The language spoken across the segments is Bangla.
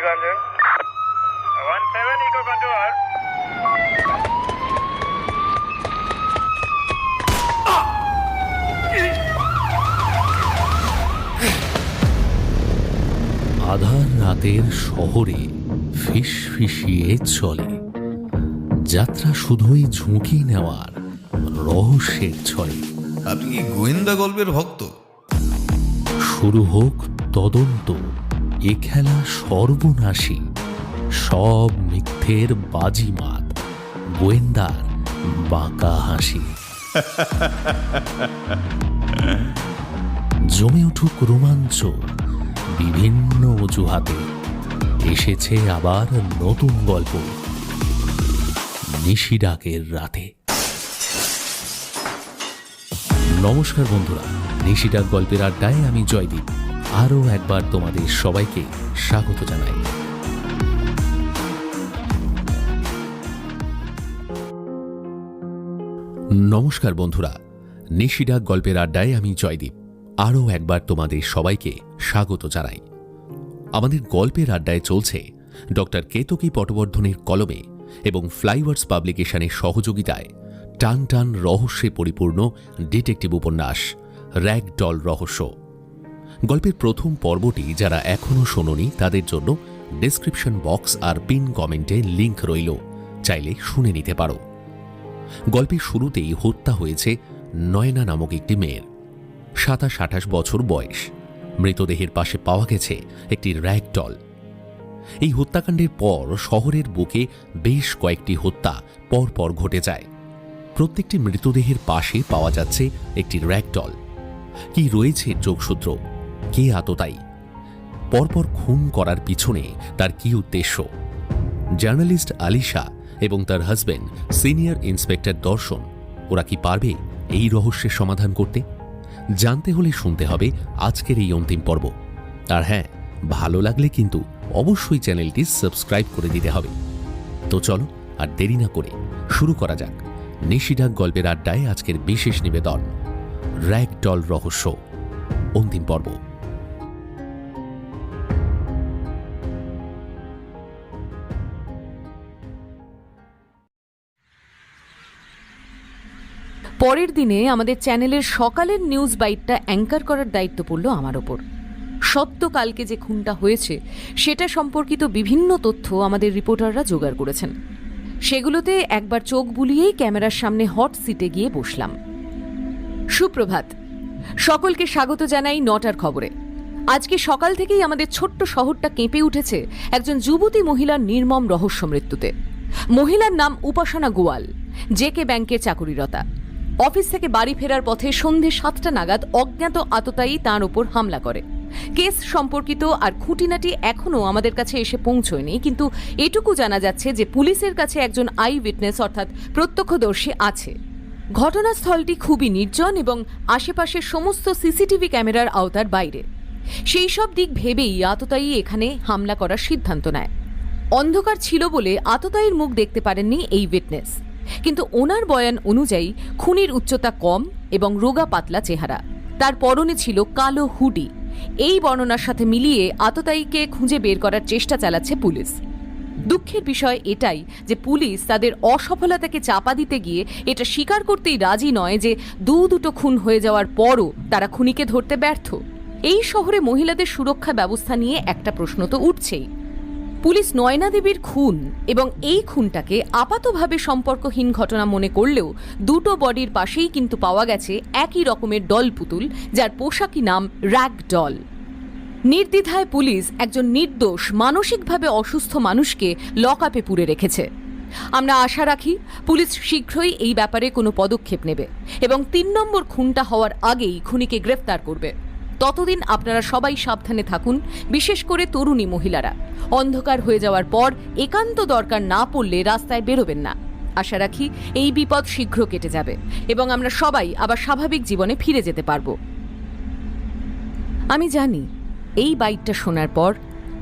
Ganjan. 17 Eco Control. আধার রাতের শহরে ফিসফিসিয়ে চলে যাত্রা, শুধুই ঝুঁকি নেওয়ার রহস্যের ছলে। আপনি কি গোয়েন্দা গল্পের ভক্ত? শুরু হোক তদন্ত, এ খেলা সর্বনাশী, সব মিথ্যের বাজিমাত, গোয়েন্দার বাঁকা হাসি। জমে উঠুক রোমাঞ্চ, বিভিন্ন অজুহাতে এসেছে আবার নতুন গল্প নিশিডাকের রাতে। নমস্কার বন্ধুরা, নিশিডাক গল্পের আড্ডায় আমি জয়দীপ আরও একবার তোমাদের সবাইকে স্বাগত জানাই। নমস্কার বন্ধুরা, নিশিডাক গল্পের আড্ডায় আমি জয়দীপ আরও একবার তোমাদের সবাইকে স্বাগত জানাই। আমাদের গল্পের আড্ডায় চলছে ডক্টর কেতকী পটবর্ধনের কলমে এবং ফ্লাইওয়ার্স পাবলিকেশনের সহযোগিতায় টান টান রহস্যে পরিপূর্ণ ডিটেকটিভ উপন্যাস র্যাগডল রহস্য। গল্পের প্রথম পর্বটি যারা এখনও শোনোনি তাদের জন্য ডেসক্রিপশন বক্স আর পিন কমেন্টে লিংক রইল, চাইলে শুনে নিতে পারো। গল্পের শুরুতেই হত্যা হয়েছে নয়না নামক একটি মেয়ের। 27-28 বছর বয়স। মৃতদেহের পাশে পাওয়া গেছে একটি র্যাগডল। এই হত্যাকাণ্ডের পর শহরের বুকে বেশ কয়েকটি হত্যা পরপর ঘটে যায়। প্রত্যেকটি মৃতদেহের পাশে পাওয়া যাচ্ছে একটি র্যাগডল। কি রয়েছে যোগসূত্র? কে আততায়ী? পরপর খুন করার পিছনে তার কি উদ্দেশ্য? জার্নালিস্ট আলিশা এবং তার হাজবেন্ড সিনিয়র ইন্সপেক্টর দর্শন, ওরা কি পারবে এই রহস্যের সমাধান করতে? জানতে হলে শুনতে হবে আজকের এই অন্তিম পর্ব। আর হ্যাঁ, ভালো লাগলে কিন্তু অবশ্যই চ্যানেলটি সাবস্ক্রাইব করে দিতে হবে। তো চলো আর দেরি না করে শুরু করা যাক নিশিডাক গল্পের আড্ডায় আজকের বিশেষ নিবেদন র্যাগডল রহস্য অন্তিম পর্ব। পরের দিনে আমাদের চ্যানেলের সকালের নিউজ বাইটটা অ্যাঙ্কার করার দায়িত্ব পড়ল আমার ওপর। সত্যকালকে যে খুনটা হয়েছে সেটা সম্পর্কিত বিভিন্ন তথ্য আমাদের রিপোর্টাররা জোগাড় করেছেন। সেগুলোতে একবার চোখ বুলিয়েই ক্যামেরার সামনে হট সিটে গিয়ে বসলাম। সুপ্রভাত, সকলকে স্বাগত জানাই 9টার খবরে। আজকে সকাল থেকেই আমাদের ছোট্ট শহরটা কেঁপে উঠেছে একজন যুবতী মহিলার নির্মম রহস্য মৃত্যুতে। মহিলার নাম উপাসনা গোয়াল, জেকে ব্যাংকের চাকুরিরতা। অফিস থেকে বাড়ি ফেরার পথে সন্ধে 7টা নাগাদ অজ্ঞাত আততায়ী তাঁর ওপর হামলা করে। কেস সম্পর্কিত আর খুঁটিনাটি এখনও আমাদের কাছে এসে পৌঁছয়নি, কিন্তু এটুকু জানা যাচ্ছে যে পুলিশের কাছে একজন আই উইটনেস অর্থাৎ প্রত্যক্ষদর্শী আছে। ঘটনাস্থলটি খুবই নির্জন এবং আশেপাশের সমস্ত সিসিটিভি ক্যামেরার আওতার বাইরে। সেই সব দিক ভেবেই আততায়ী এখানে হামলা করার সিদ্ধান্ত নেয়। অন্ধকার ছিল বলে আততায়ীর মুখ দেখতে পারেননি এই উইটনেস, কিন্তু ওনার বয়ান অনুযায়ী খুনির উচ্চতা কম এবং রোগা পাতলা চেহারা। তার পরনে ছিল কালো হুডি। এই বর্ণনার সাথে মিলিয়ে আততায়ীকে খুঁজে বের করার চেষ্টা চালাচ্ছে পুলিশ। দুঃখের বিষয় এটাই যে পুলিশ তাদের অসফলতাকে চাপা দিতে গিয়ে এটা স্বীকার করতেই রাজি নয় যে দুটো খুন হয়ে যাওয়ার পরও তারা খুনিকে ধরতে ব্যর্থ। এই শহরে মহিলাদের সুরক্ষা ব্যবস্থা নিয়ে একটা প্রশ্ন তো উঠছেই। পুলিশ নয়না দেবীর খুন এবং এই খুনটাকে আপাতভাবে সম্পর্কহীন ঘটনা মনে করলেও দুটো বডির পাশেই কিন্তু পাওয়া গেছে একই রকমের ডল পুতুল, যার পোশাকি নাম র্যাগডল। নির্দ্বিধায় পুলিশ একজন নির্দোষ মানসিকভাবে অসুস্থ মানুষকে লকআপে পুরে রেখেছে। আমরা আশা রাখি পুলিশ শীঘ্রই এই ব্যাপারে কোনো পদক্ষেপ নেবে এবং 3 নম্বর খুনটা হওয়ার আগেই খুনিকে গ্রেফতার করবে। ততদিন আপনারা সবাই সাবধানে থাকুন, বিশেষ করে তরুণী মহিলারা। অন্ধকার হয়ে যাওয়ার পর একান্ত দরকার না পড়লে রাস্তায় বেরোবেন না। আশা রাখি এই বিপদ শীঘ্র কেটে যাবে এবং আমরা সবাই আবার স্বাভাবিক জীবনে ফিরে যেতে পারব। আমি জানি এই বাইটটা শোনার পর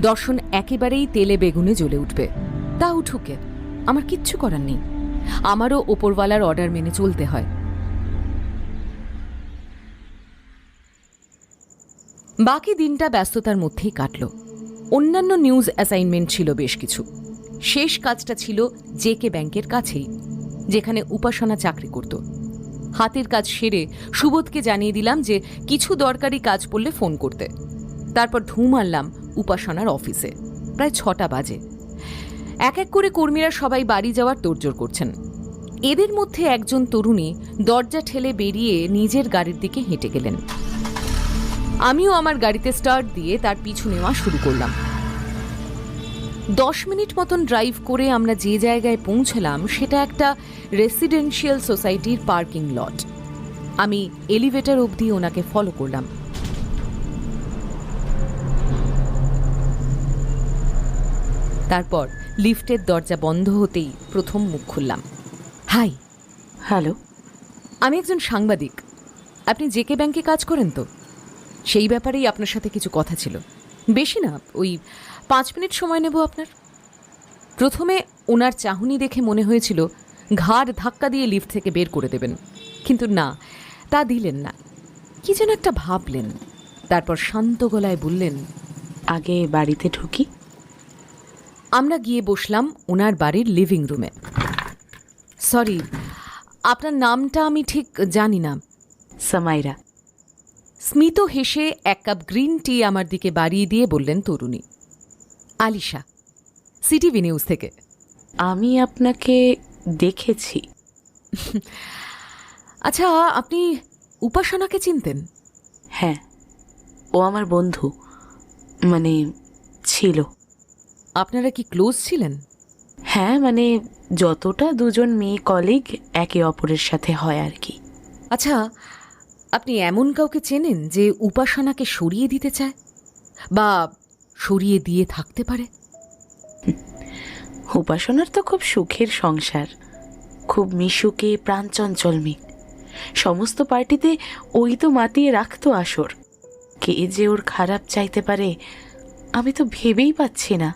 দর্শন একেবারেই তেলে বেগুনে জ্বলে উঠবে। তা উঠুকে, আমার কিচ্ছু করার নেই। আমারও ওপরওয়ালার অর্ডার মেনে চলতে হয়। বাকি দিনটা ব্যস্ততার মধ্যেই কাটল। অন্যান্য নিউজ অ্যাসাইনমেন্ট ছিল বেশ কিছু। শেষ কাজটা ছিল জেকে ব্যাংকের কাছেই, যেখানে উপাসনা চাকরি করত। হাতের কাজ সেরে সুবোধকে জানিয়ে দিলাম যে কিছু দরকারি কাজ পড়লে ফোন করতে। তারপর ঢু মারলাম উপাসনার অফিসে। প্রায় 6টা বাজে। এক এক করে কর্মীরা সবাই বাড়ি যাওয়ার তোড়জোড় করছেন। এদের মধ্যে একজন তরুণী দরজা ঠেলে বেরিয়ে নিজের গাড়ির দিকে হেঁটে গেলেন। আমিও আমার গাড়িতে স্টার্ট দিয়ে তার পিছু নেওয়া শুরু করলাম। 10 মিনিট মতন ড্রাইভ করে আমরা যে জায়গায় পৌঁছলাম সেটা একটা রেসিডেন্সিয়াল সোসাইটির পার্কিং লট। আমি এলিভেটর অবধি ওনাকে ফলো করলাম। তারপর লিফটের দরজা বন্ধ হতেই প্রথম মুখ খুললাম। হাই। হ্যালো, আমি একজন সাংবাদিক। আপনি জেকে ব্যাংকে কাজ করেন তো? সেই ব্যাপারেই আপনার সাথে কিছু কথা ছিল। বেশি না, ওই 5 মিনিট সময় নেব আপনার। প্রথমে ওনার চাহনি দেখে মনে হয়েছিল ঘাড় ধাক্কা দিয়ে লিফট থেকে বের করে দেবেন, কিন্তু না, তা দিলেন না। কি যেন একটা ভাবলেন, তারপর শান্ত গলায় বললেন, আগে বাড়িতে ঢুকি। আমরা গিয়ে বসলাম ওনার বাড়ির লিভিং রুমে। সরি, আপনার নামটা আমি ঠিক জানি না। সামাইরা। স্মিত হেসে 1 কাপ গ্রিন টি আমার দিকে বাড়িয়ে দিয়ে বললেন তরুণী। আলিশা, সিটিভি নিউজ থেকে। আমি আপনাকে দেখেছি। আচ্ছা, আপনি উপাসনাকে চিনতেন? হ্যাঁ, ও আমার বন্ধু, মানে ছিল। আপনারা কি ক্লোজ ছিলেন? হ্যাঁ, মানে যতটা দুজন মেয়ে কলিগ একে অপরের সাথে হয় আর কি। আচ্ছা, আপনি এমন কাউকে চেনেন যে উপাসনাকে সরিয়ে দিতে চায় বা সরিয়ে দিয়ে থাকতে পারে? উপাসনার তো খুব সুখের সংসার, খুব মিশুকে, প্রাণচঞ্চল মেয়ে। সমস্ত পার্টিতে ওই তো মাতিয়ে রাখতো আসর। কে যে ওর খারাপ চাইতে পারে আমি তো ভেবেই পাচ্ছি না।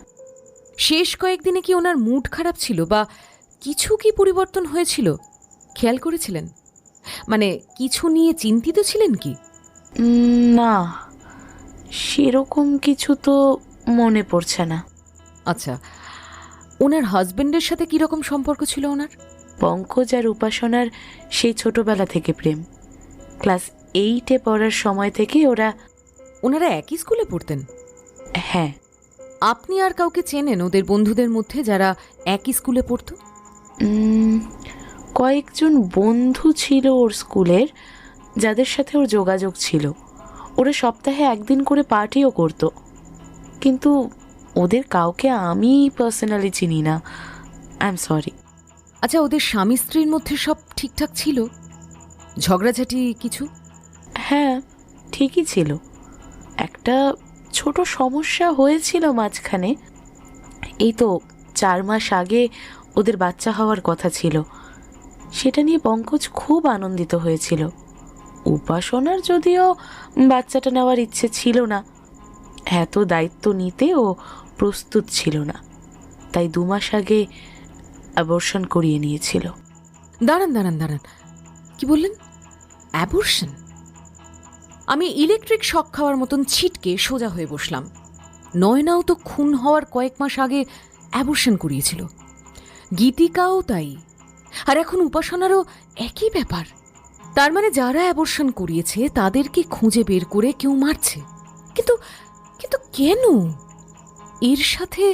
শেষ কয়েকদিনে কি ওনার মুড খারাপ ছিল বা কিছু কি পরিবর্তন হয়েছিল? খেয়াল করেছিলেন? মানে কিছু নিয়ে চিন্তিত ছিলেন কি? না, সেরকম কিছু তো মনে পড়ছে না। আচ্ছা, ওনার হাজবেন্ডের সাথে কিরকম সম্পর্ক ছিল ওনার? পঙ্কজ আর উপাসনার সেই ছোটবেলা থেকে প্রেম। ক্লাস 8-এ পড়ার সময় থেকে ওনারা একই স্কুলে পড়তেন? হ্যাঁ। আপনি আর কাউকে চেনেন ওদের বন্ধুদের মধ্যে যারা একই স্কুলে পড়তো? কয়েকজন বন্ধু ছিল ওর স্কুলের, যাদের সাথে ওর যোগাযোগ ছিল। ওরা সপ্তাহে একদিন করে পার্টিও করত, কিন্তু ওদের কাউকে আমি পার্সোনালি চিনি না। I am sorry. আচ্ছা, ওদের স্বামী স্ত্রীর মধ্যে সব ঠিকঠাক ছিল? ঝগড়াঝাটি কিছু? হ্যাঁ, ঠিকই ছিল। একটা ছোট সমস্যা হয়েছিল মাঝখানে। এই তো 4 মাস আগে ওদের বাচ্চা হওয়ার কথা ছিল। সেটা নিয়ে পঙ্কজ খুব আনন্দিত হয়েছিল। উপাসনার যদিও বাচ্চাটা নেওয়ার ইচ্ছে ছিল না, এত দায়িত্ব নিতে ও প্রস্তুত ছিল না, তাই 2 মাস আগে অ্যাবর্শন করিয়ে নিয়েছিল। দাঁড়ান দাঁড়ান দাঁড়ান, কি বললেন? অ্যাবর্শন? আমি ইলেকট্রিক শক খাওয়ার মতন ছিটকে সোজা হয়ে বসলাম। নয়নাও তো খুন হওয়ার কয়েক মাস আগে অ্যাবর্শন করিয়েছিল, গীতিকাও তাই, আর এখন উপাসনারও একই ব্যাপার। তার মানে যারা অ্যাবর্শন করিয়েছে তাদেরকে খুঁজে বের করে কেউ মারছে। কিন্তু কিন্তু কেন? এর সাথে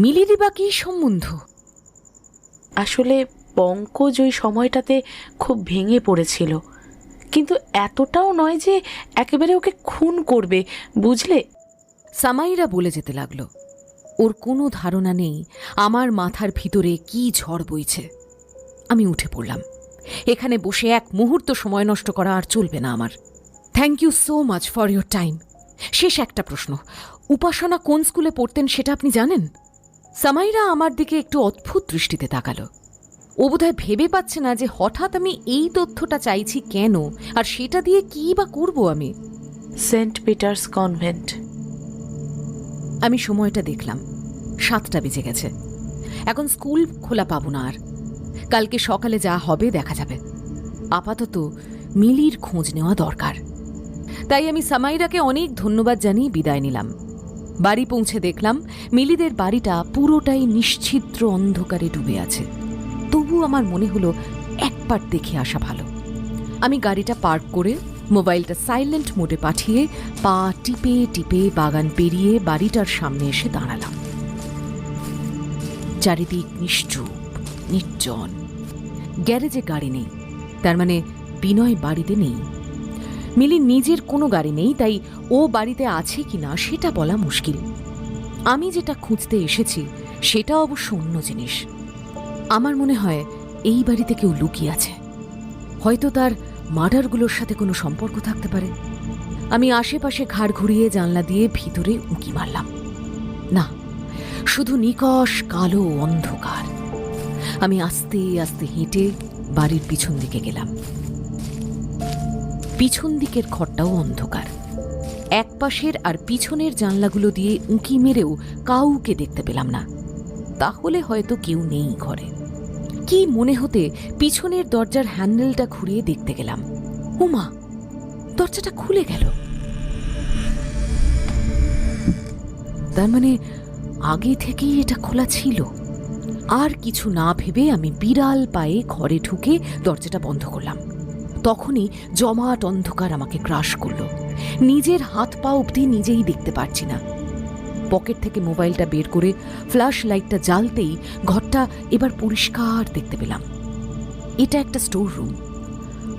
মিলিরই বা কী সম্বন্ধ? আসলে পঙ্কজ ওই সময়টাতে খুব ভেঙে পড়েছিল, কিন্তু এতটাও নয় যে একেবারে ওকে খুন করবে, বুঝলে? সামাইরা বলে যেতে লাগলো। ওর কোনো ধারণা নেই আমার মাথার ভিতরে কি ঝড় বইছে। আমি উঠে পড়লাম। এখানে বসে এক মুহূর্ত সময় নষ্ট করা আর চলবে না আমার। Thank you so much for your time. শেষ একটা প্রশ্ন, উপাসনা কোন স্কুলে পড়তেন সেটা আপনি জানেন? সামাইরা আমার দিকে একটু অদ্ভুত দৃষ্টিতে তাকালো। ও বোধহয় ভেবে পাচ্ছে না যে হঠাৎ আমি এই তথ্যটা চাইছি কেন, আর সেটা দিয়ে কী বা করব আমি। Saint Peter's Convent. আমি সময়টা দেখলাম, 7টা বেজে গেছে। এখন স্কুল খোলা পাবো না আর। কালকে সকালে যা হবে দেখা যাবে। আপাতত মিলির খোঁজ নেওয়া দরকার। তাই আমি সামাইরাকে অনেক ধন্যবাদ জানিয়ে বিদায় নিলাম। বাড়ি পৌঁছে দেখলাম মিলিদের বাড়িটা পুরোটাই নিশ্ছিদ্র অন্ধকারে ডুবে আছে। তবু আমার মনে হলো একবার দেখে আসা ভালো। আমি গাড়িটা পার্ক করে মোবাইলটা সাইলেন্ট মোডে পাঠিয়ে পা টিপে টিপে বাগান পেরিয়ে বাড়িটার সামনে এসে দাঁড়ালাম। চারিদিক নিশ্চুপ, নির্জন। গ্যারেজে গাড়ি নেই, তার মানে বিনয় বাড়িতে নেই। মিলির নিজের কোনো গাড়ি নেই, তাই ও বাড়িতে আছে কিনা সেটা বলা মুশকিল। আমি যেটা খুঁজতে এসেছি সেটা অবশ্য অন্য জিনিস। আমার মনে হয় এই বাড়িতে কেউ লুকিয়ে আছে, হয়তো তার মার্ডারগুলোর সাথে কোনো সম্পর্ক থাকতে পারে। আমি আশেপাশে ঘাড় ঘুরিয়ে জানলা দিয়ে ভিতরে উঁকি মারলাম। না, শুধু নিকষ কালো অন্ধকার। আমি আস্তে আস্তে হেঁটে বাড়ির পিছন দিকে গেলাম। পিছন দিকের ঘরটাও অন্ধকার। এক পাশের আর পিছনের জানলাগুলো দিয়ে উঁকি মেরেও কাউকে দেখতে পেলাম না। তাহলে হয়তো কেউ নেই ঘরে। কি মনে হতে পিছনের দরজার হ্যান্ডেলটা ঘুরিয়ে দেখতে গেলাম। ওমা, দরজাটা খুলে গেল। তার মানে আগে থেকেই এটা খোলা ছিল। আর কিছু না ভেবে আমি বিড়াল পায়ে ঘরে ঢুকে দরজাটা বন্ধ করলাম। তখনই জমাট অন্ধকার আমাকে গ্রাস করল। নিজের হাত পা অবধি নিজেই দেখতে পারছি না। পকেট থেকে মোবাইলটা বের করে ফ্ল্যাশ লাইটটা জ্বালতেই ঘরটা এবার পরিষ্কার দেখতে পেলাম। এটা একটা স্টোর রুম।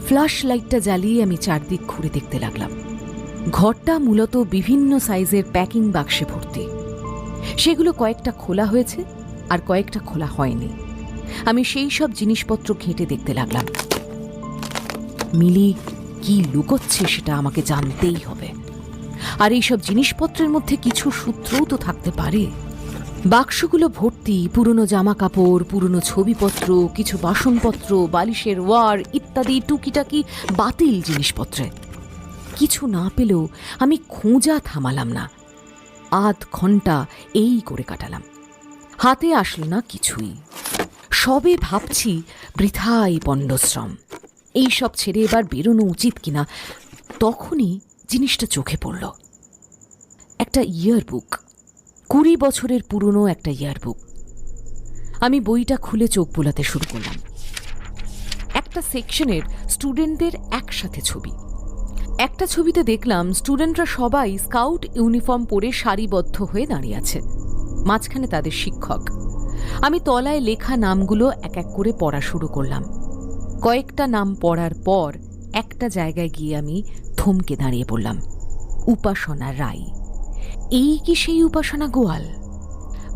ফ্ল্যাশ লাইটটা জ্বালিয়ে আমি চারদিক ঘুরে দেখতে লাগলাম। ঘরটা মূলত বিভিন্ন সাইজের প্যাকিং বাক্সে ভর্তি। সেগুলো কয়েকটা খোলা হয়েছে আর কয়েকটা খোলা হয়নি। আমি সেই সব জিনিসপত্র ঘেঁটে দেখতে লাগলাম। মিলি কি লুকোচ্ছে সেটা আমাকে জানতেই হবে। আর এইসব জিনিসপত্রের মধ্যে কিছু সূত্রও তো থাকতে পারে। বাক্সগুলো ভর্তি পুরনো জামা কাপড়, পুরনো ছবিপত্র, কিছু বাসনপত্র, বালিশের ওয়ার ইত্যাদি টুকিটাকি বাতিল জিনিসপত্রে। কিছু না পেলেও আমি খোঁজা থামালাম না। আধ ঘন্টা এই করে কাটালাম। হাতে আসলো না কিছুই। সবে ভাবছি বৃথাই পণ্ডশ্রম, এইসব ছেড়ে এবার বেরোনো উচিত কিনা। তখনই জিনিসটা চোখে পড়ল। একটা ইয়ারবুক, 20 বছরের পুরনো একটা ইয়ারবুক। আমি বইটা খুলে চোখ বোলাতে শুরু করলাম। একটা সেকশনের স্টুডেন্টদের একসাথে ছবি। একটা ছবিতে দেখলাম স্টুডেন্টরা সবাই স্কাউট ইউনিফর্ম পরে সারিবদ্ধ হয়ে দাঁড়িয়ে আছে। মাঝখানে তাদের শিক্ষক। আমি তলায় লেখা নামগুলো এক এক করে পড়া শুরু করলাম। কয়েকটা নাম পড়ার পর একটা জায়গায় গিয়ে আমি থমকে দাঁড়িয়ে পড়লাম। উপাসনা রায়। এই কি সেই উপাসনা গোয়াল?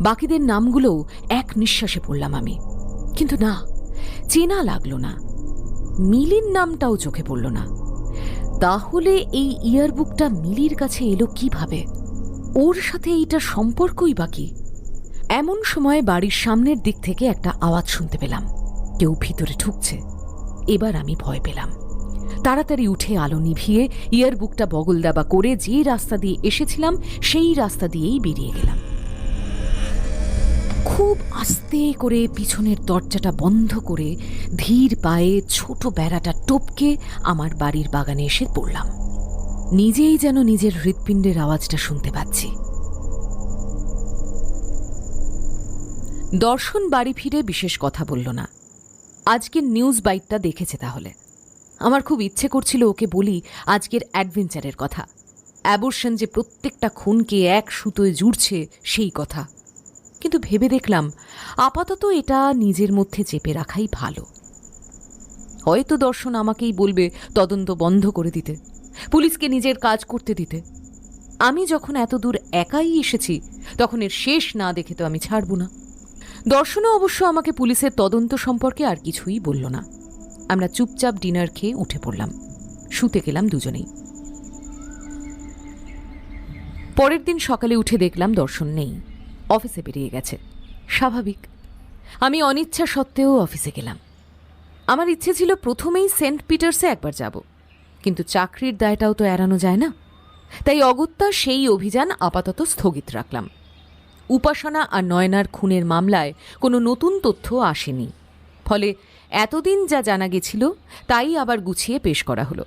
বাকিদের নামগুলো এক নিঃশ্বাসে পড়লাম আমি, কিন্তু না, চেনা লাগলো না। মিলির নামটাও চোখে পড়ল না। তাহলে এই ইয়ারবুকটা মিলির কাছে এলো কিভাবে? ওর সাথে এইটার সম্পর্কই বাকি। এমন সময় বাড়ির সামনের দিক থেকে একটা আওয়াজ শুনতে পেলাম। কেউ ভিতরে ঢুকছে। এবার আমি ভয় পেলাম। তাড়াতাড়ি উঠে আলো নিভিয়ে ইয়ারবুকটা বগল দাবা করে যে রাস্তা দিয়ে এসেছিলাম সেই রাস্তা দিয়েই বেরিয়ে গেলাম। খুব আস্তে করে পিছনের দরজাটা বন্ধ করে ধীর পায়ে ছোট বেড়াটা টপকে আমার বাড়ির বাগানে এসে পড়লাম। নিজেই যেন নিজের হৃৎপিণ্ডের আওয়াজটা শুনতে পাচ্ছি। দর্শন বাড়ি ফিরে বিশেষ কথা বলল না। আজকের নিউজ বাইটটা দেখেছে তাহলে। আমার খুব ইচ্ছে করছিল ওকে বলি আজকের অ্যাডভেঞ্চারের কথা, অ্যাবর্শন যে প্রত্যেকটা খুনকে এক সুতোয় জুড়ছে সেই কথা। কিন্তু ভেবে দেখলাম আপাতত এটা নিজের মধ্যে চেপে রাখাই ভালো। হয়তো দর্শন আমাকেই বলবে তদন্ত বন্ধ করে দিতে, পুলিশকে নিজের কাজ করতে দিতে। আমি যখন এত দূর একাই এসেছি তখন এর শেষ না দেখে তো আমি ছাড়ব না। দর্শনও অবশ্য আমাকে পুলিশের তদন্ত সম্পর্কে আর কিছুই বলল না। আমরা চুপচাপ ডিনার খেয়ে উঠে পড়লাম। শুতে গেলাম দুজনেই। পরের দিন সকালে উঠে দেখলাম দর্শন নেই, অফিসে বেরিয়ে গেছে। স্বাভাবিক। আমি অনিচ্ছা সত্ত্বেও অফিসে গেলাম। আমার ইচ্ছে ছিল প্রথমেই সেন্ট পিটার্সে একবার যাব, কিন্তু চাকরির দায়টাও তো এড়ানো যায় না। তাই অগত্যা সেই অভিযান আপাতত স্থগিত রাখলাম। উপাসনা আর নয়নার খুনের মামলায় কোনো নতুন তথ্য আসেনি। ফলে এতদিন যা জানা গেছিল তাই আবার গুছিয়ে পেশ করা হলো।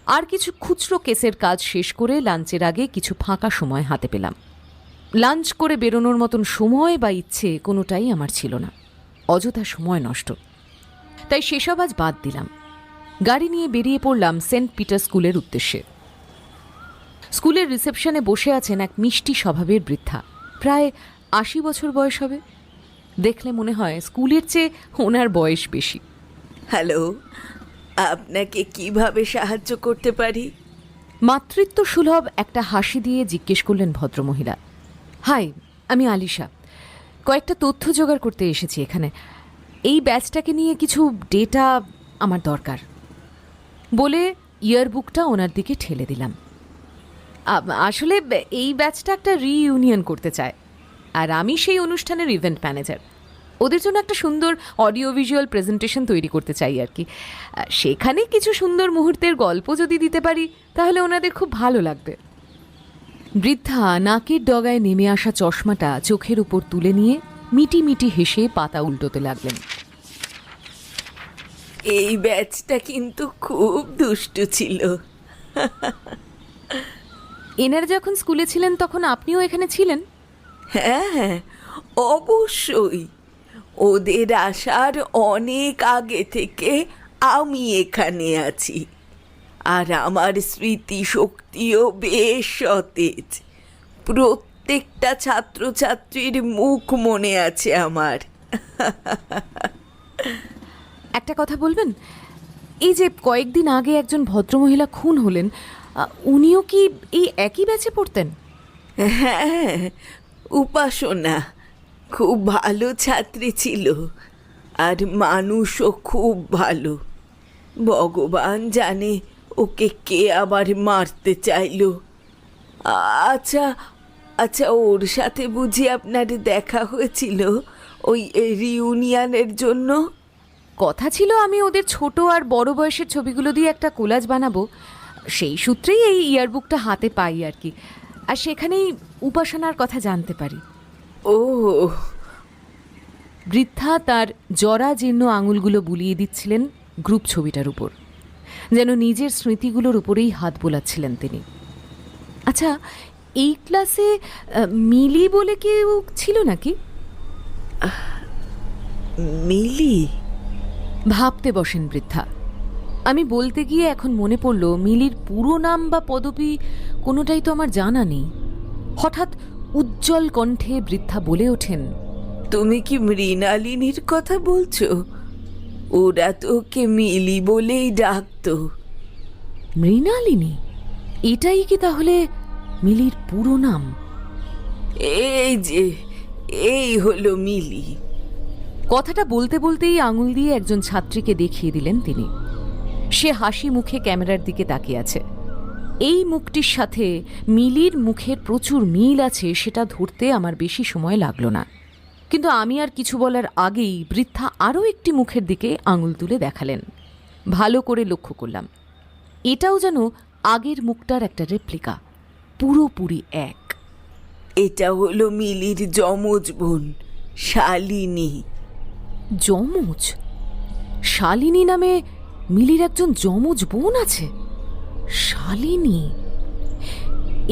আর কিছু খুচরো কেসের কাজ শেষ করে লাঞ্চের আগে কিছু ফাঁকা সময় হাতে পেলাম। লাঞ্চ করে বেরোনোর মতন সময় বা ইচ্ছে কোনোটাই আমার ছিল না, অযথা সময় নষ্ট। তাই সেসব আজ বাদ দিলাম। গাড়ি নিয়ে বেরিয়ে পড়লাম সেন্ট পিটার স্কুলের উদ্দেশ্যে। স্কুলের রিসেপশনে বসে আছেন এক মিষ্টি স্বভাবের বৃদ্ধা, প্রায় 80 বছর বয়স হবে। দেখলে মনে হয় স্কুলের চেয়ে ওনার বয়স বেশি। হ্যালো, আপনাকে কিভাবে সাহায্য করতে পারি? মাতৃত্ব সুলভ একটা হাসি দিয়ে জিজ্ঞেস করলেন ভদ্রমহিলা। হাই, আমি আলিশা। কয়েকটা তথ্য জোগাড় করতে এসেছি এখানে। এই ব্যাচটাকে নিয়ে কিছু ডেটা আমার দরকার বলে ইয়ারবুকটা ওনার দিকে ঠেলে দিলাম। আসলে এই ব্যাচটা একটা রিইউনিয়ন করতে চায়, আর আমি সেই অনুষ্ঠানের ইভেন্ট ম্যানেজার। ওদের জন্য একটা সুন্দর অডিও ভিজুয়াল প্রেজেন্টেশন তৈরি করতে চাই আর কি। সেখানে কিছু সুন্দর মুহূর্তের গল্প যদি দিতে পারি তাহলে ওনাদের খুব ভালো লাগবে। বৃদ্ধা নাকের ডগায় নেমে আসা চশমাটা চোখের উপর তুলে নিয়ে মিটি মিটি হেসে পাতা উল্টোতে লাগলেন। এই ব্যাচটা কিন্তু খুব দুষ্টু ছিল। এনারা যখন স্কুলে ছিলেন তখন আপনিও এখানে ছিলেন? হ্যাঁ, অবশ্যই। ওদের আসার অনেক আগে থেকে আমি এখানে আছি, আর আমার স্মৃতিশক্তিও বেশ সতেজ। প্রত্যেকটা ছাত্রছাত্রীর মুখ মনে আছে আমার। একটা কথা বলবেন, এই যে কয়েকদিন আগে একজন ভদ্রমহিলা খুন হলেন, উনিও কি এই একই ব্যাচে পড়তেন? হ্যাঁ, উপাসনা খুব ভালো ছাত্রী ছিল, আর মানুষও খুব ভালো। ভগবান জানে ওকে কে আবার মারতে চাইলো। আচ্ছা আচ্ছা, ওর সাথে বুঝি আপনার দেখা হয়েছিল ওই রিউনিয়নের জন্য? কথা ছিল আমি ওদের ছোট আর বড় বয়সের ছবিগুলো দিয়ে একটা কোলাজ বানাবো, সেই সূত্রেই এই ইয়ারবুকটা হাতে পাই আর কি। আর সেখানেই উপাসনার কথা জানতে পারি। ও, বৃদ্ধা তার জরা জীর্ণ আঙুলগুলো বুলিয়ে দিচ্ছিলেন গ্রুপ ছবিটার উপর, যেন নিজের স্মৃতিগুলোর উপরেই হাত বোলাচ্ছিলেন তিনি। আচ্ছা, এই ক্লাসে মিলি বলে কেউ ছিল নাকি? মিলি? ভাবতে বসেন বৃদ্ধা। আমি বলতে গিয়ে এখন মনে পড়ল মিলির পুরো নাম বা পদবি কোনোটাই তো আমার জানা নেই। হঠাৎ উজ্জ্বল কণ্ঠে বৃদ্ধা বলে ওঠেন, তুমি কি মৃণালিনীর কথা বলছো? ওরা তো ওকে মিলি বলেই ডাকতো। মৃণালিনী? এটাই কি তাহলে মিলির পুরো নাম? এই যে, এই হলো মিলি। কথাটা বলতে বলতেই আঙুল দিয়ে একজন ছাত্রীকে দেখিয়ে দিলেন তিনি। সে হাসি মুখে ক্যামেরার দিকে তাকিয়ে আছে। এই মুখটির সাথে মিলির মুখের প্রচুর মিল আছে সেটা ধরতে আমার বেশি সময় লাগলো না। কিন্তু আমি আর কিছু বলার আগেই বৃদ্ধা আরও একটি মুখের দিকে আঙুল তুলে দেখালেন। ভালো করে লক্ষ্য করলাম, এটাও যেন আগের মুখটার একটা রেপ্লিকা, পুরোপুরি এক। এটা হলো মিলির যমজ বোন শালিনী। যমজ? শালিনী নামে মিলির একজন যমজ বোন আছে? শালিনী,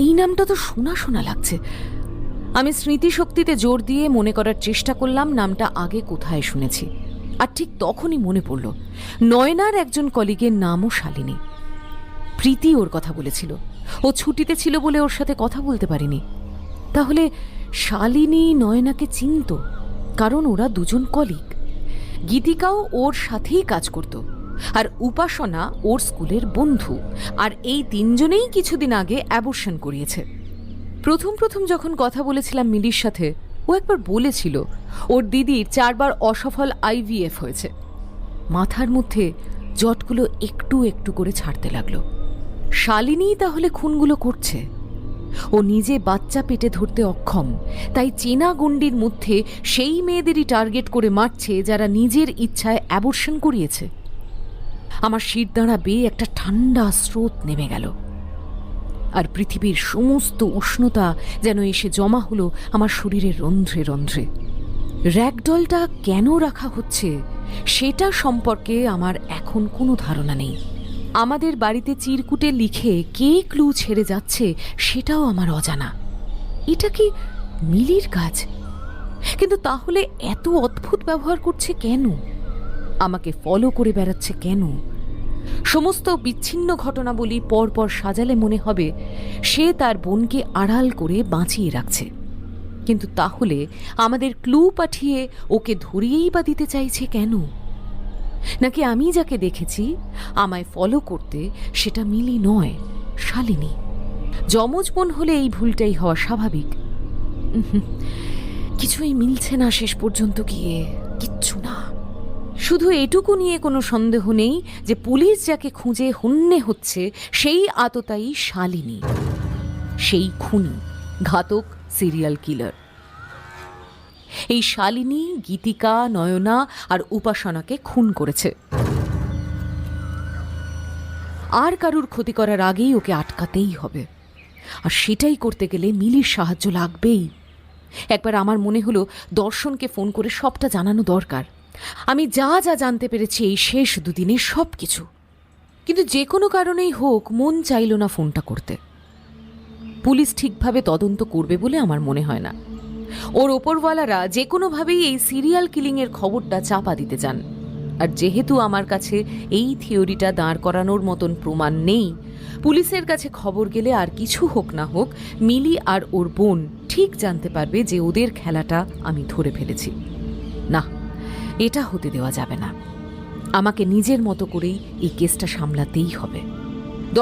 এই নামটা তো শোনা শোনা লাগছে। আমি স্মৃতিশক্তিতে জোর দিয়ে মনে করার চেষ্টা করলাম নামটা আগে কোথায় শুনেছি। আর ঠিক তখনই মনে পড়ল নয়নার একজন কলিগের নামও শালিনী। প্রীতি ওর কথা বলেছিল, ও ছুটিতে ছিল বলে ওর সাথে কথা বলতে পারিনি। তাহলে শালিনী নয়নাকে চিনত, কারণ ওরা দুজন কলিগ। গীতিকাও ওর সাথেই কাজ করত, আর উপাসনা ওর স্কুলের বন্ধু। আর এই তিনজনেই কিছুদিন আগে অ্যাবর্শন করিয়েছে। প্রথম যখন কথা বলেছিলাম মিলির সাথে, ও একবার বলেছিল ওর দিদির 4 বার অসফল IVF হয়েছে। মাথার মধ্যে জটগুলো একটু একটু করে ছাড়তে লাগলো। শালিনীই তাহলে খুনগুলো করছে। ও নিজে বাচ্চা পেটে ধরতে অক্ষম, তাই চেনা গণ্ডির মধ্যে সেই মেয়েদেরই টার্গেট করে মারছে যারা নিজের ইচ্ছায় অ্যাবর্শন করিয়েছে। আমার শিরদাঁড়া বেয়ে একটা ঠান্ডা স্রোত নেমে গেল, আর পৃথিবীর সমস্ত উষ্ণতা যেন এসে জমা হলো আমার শরীরের রন্ধ্রে রন্ধ্রে। র্যাগডলটা কেন রাখা হচ্ছে সেটা সম্পর্কে আমার এখন কোনো ধারণা নেই। আমাদের বাড়িতে চিরকুটে লিখে কে ক্লু ছেড়ে যাচ্ছে সেটাও আমার অজানা। এটা কি মিলির কাজ। কিন্তু তাহলে এত অদ্ভুত ব্যবহার করছে কেন? আমাকে ফলো করে বেড়াচ্ছে কেন? সমস্ত বিচ্ছিন্ন ঘটনাবলী পরপর সাজালে মনে হবে সে তার বোনকে আড়াল করে বাঁচিয়ে রাখছে। কিন্তু তাহলে আমাদের ক্লু পাঠিয়ে ওকে ধরিয়েই বা দিতে চাইছে কেন? নাকি আমি যাকে দেখেছি আমায় ফলো করতে সেটা মিলি নয়, শালিনী? যমজ বোন হলে এই ভুলটাই হওয়া স্বাভাবিক। কিছুই মিলছে না শেষ পর্যন্ত গিয়ে, কিচ্ছু না। শুধু এটুকু নিয়ে কোনো সন্দেহ নেই যে পুলিশ যাকে খুঁজে হন্যে হচ্ছে সেই আততায়ী শালিনী, সেই খুনি, ঘাতক সিরিয়াল কিলার। এই শালিনী গীতিকা, নয়না আর উপাসনাকে খুন করেছে। আর কারুর ক্ষতি করার আগেই ওকে আটকাতেই হবে। আর সেটাই করতে গেলে মিলির সাহায্য লাগবেই। একবার আমার মনে হলো দর্শনকে ফোন করে সবটা জানানো দরকার। আমি যা যা জানতে পেরেছি এই শেষ দুদিনে সব কিছু। কিন্তু যে কোনো কারণেই হোক মন চাইল না ফোনটা করতে। পুলিশ ঠিকভাবে তদন্ত করবে বলে আমার মনে হয় না। ওর ওপরওয়ালারা যে কোনোভাবেই এই সিরিয়াল কিলিংয়ের খবরটা চাপা দিতে চান। আর যেহেতু আমার কাছে এই থিওরিটা দাঁড় করানোর মতন প্রমাণ নেই, পুলিশের কাছে খবর গেলে আর কিছু হোক না হোক মিলি আর ওর বোন ঠিক জানতে পারবে যে ওদের খেলাটা আমি ধরে ফেলেছি। না, এটা হতে দেওয়া যাবে না। আমাকে নিজের মতো করেই এই কেসটা সামলাতেই হবে।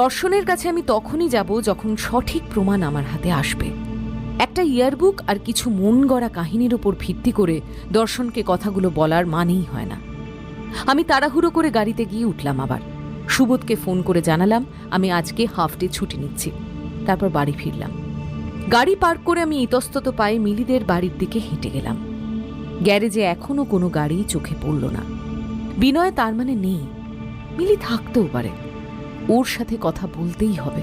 দর্শনের কাছে আমি তখনই যাব যখন সঠিক প্রমাণ আমার হাতে আসবে। একটা ইয়ারবুক আর কিছু মন গড়া কাহিনীর উপর ভিত্তি করে দর্শনকে কথাগুলো বলার মানেই হয় না। আমি তাড়াহুড়ো করে গাড়িতে গিয়ে উঠলাম। আবার সুবোধকে ফোন করে জানালাম আমি আজকে হাফ ডে ছুটি নিচ্ছি। তারপর বাড়ি ফিরলাম। গাড়ি পার্ক করে আমি ইতস্তত পায়ে মিলিদের বাড়ির দিকে হেঁটে গেলাম। গ্যারেজে এখনো কোনো গাড়ি চোখে পড়ল না। বিনয় তার মানে নেই, মিলি থাকতেও পারে। ওর সাথে কথা বলতেই হবে।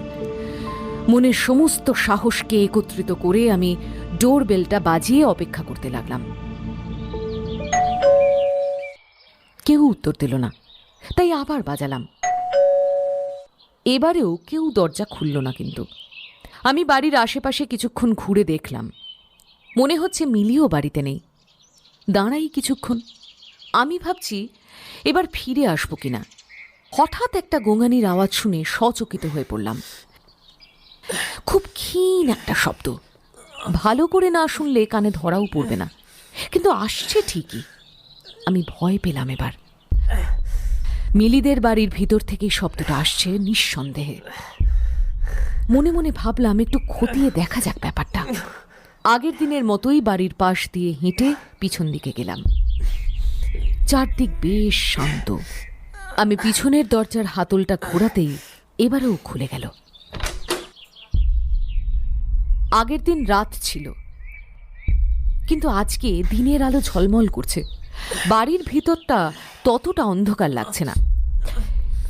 মনের সমস্ত সাহসকে একত্রিত করে আমি ডোর বেলটা বাজিয়ে অপেক্ষা করতে লাগলাম। কেউ উত্তর দিল না, তাই আবার বাজালাম। এবারেও কেউ দরজা খুলল না। কিন্তু আমি বাড়ির আশেপাশে কিছুক্ষণ ঘুরে দেখলাম। মনে হচ্ছে মিলিও বাড়িতে নেই। দাঁড়াই কিছুক্ষণ। আমি ভাবছি এবার ফিরে আসবো কিনা। হঠাৎ একটা গোঙানির আওয়াজ শুনে সচকিত হয়ে পড়লাম। খুব ক্ষীণ একটা শব্দ। ভালো করে না শুনলে কানে ধরাও পড়বে না, কিন্তু আসছে ঠিকই। আমি ভয় পেলাম এবার। মিলিদের বাড়ির ভিতর থেকেই শব্দটা আসছে নিঃসন্দেহে। মনে মনে ভাবলাম একটু খতিয়ে দেখা যাক ব্যাপারটা। আগের দিনের মতোই বাড়ির পাশ দিয়ে হেঁটে পিছন দিকে গেলাম। চারদিক বেশ শান্ত। আমি পিছনের দরজার হাতলটা ঘোরাতেই এবারেও খুলে গেল। আগের দিন রাত ছিল, কিন্তু আজকে দিনের আলো ঝলমল করছে। বাড়ির ভিতরটা ততটা অন্ধকার লাগছে না।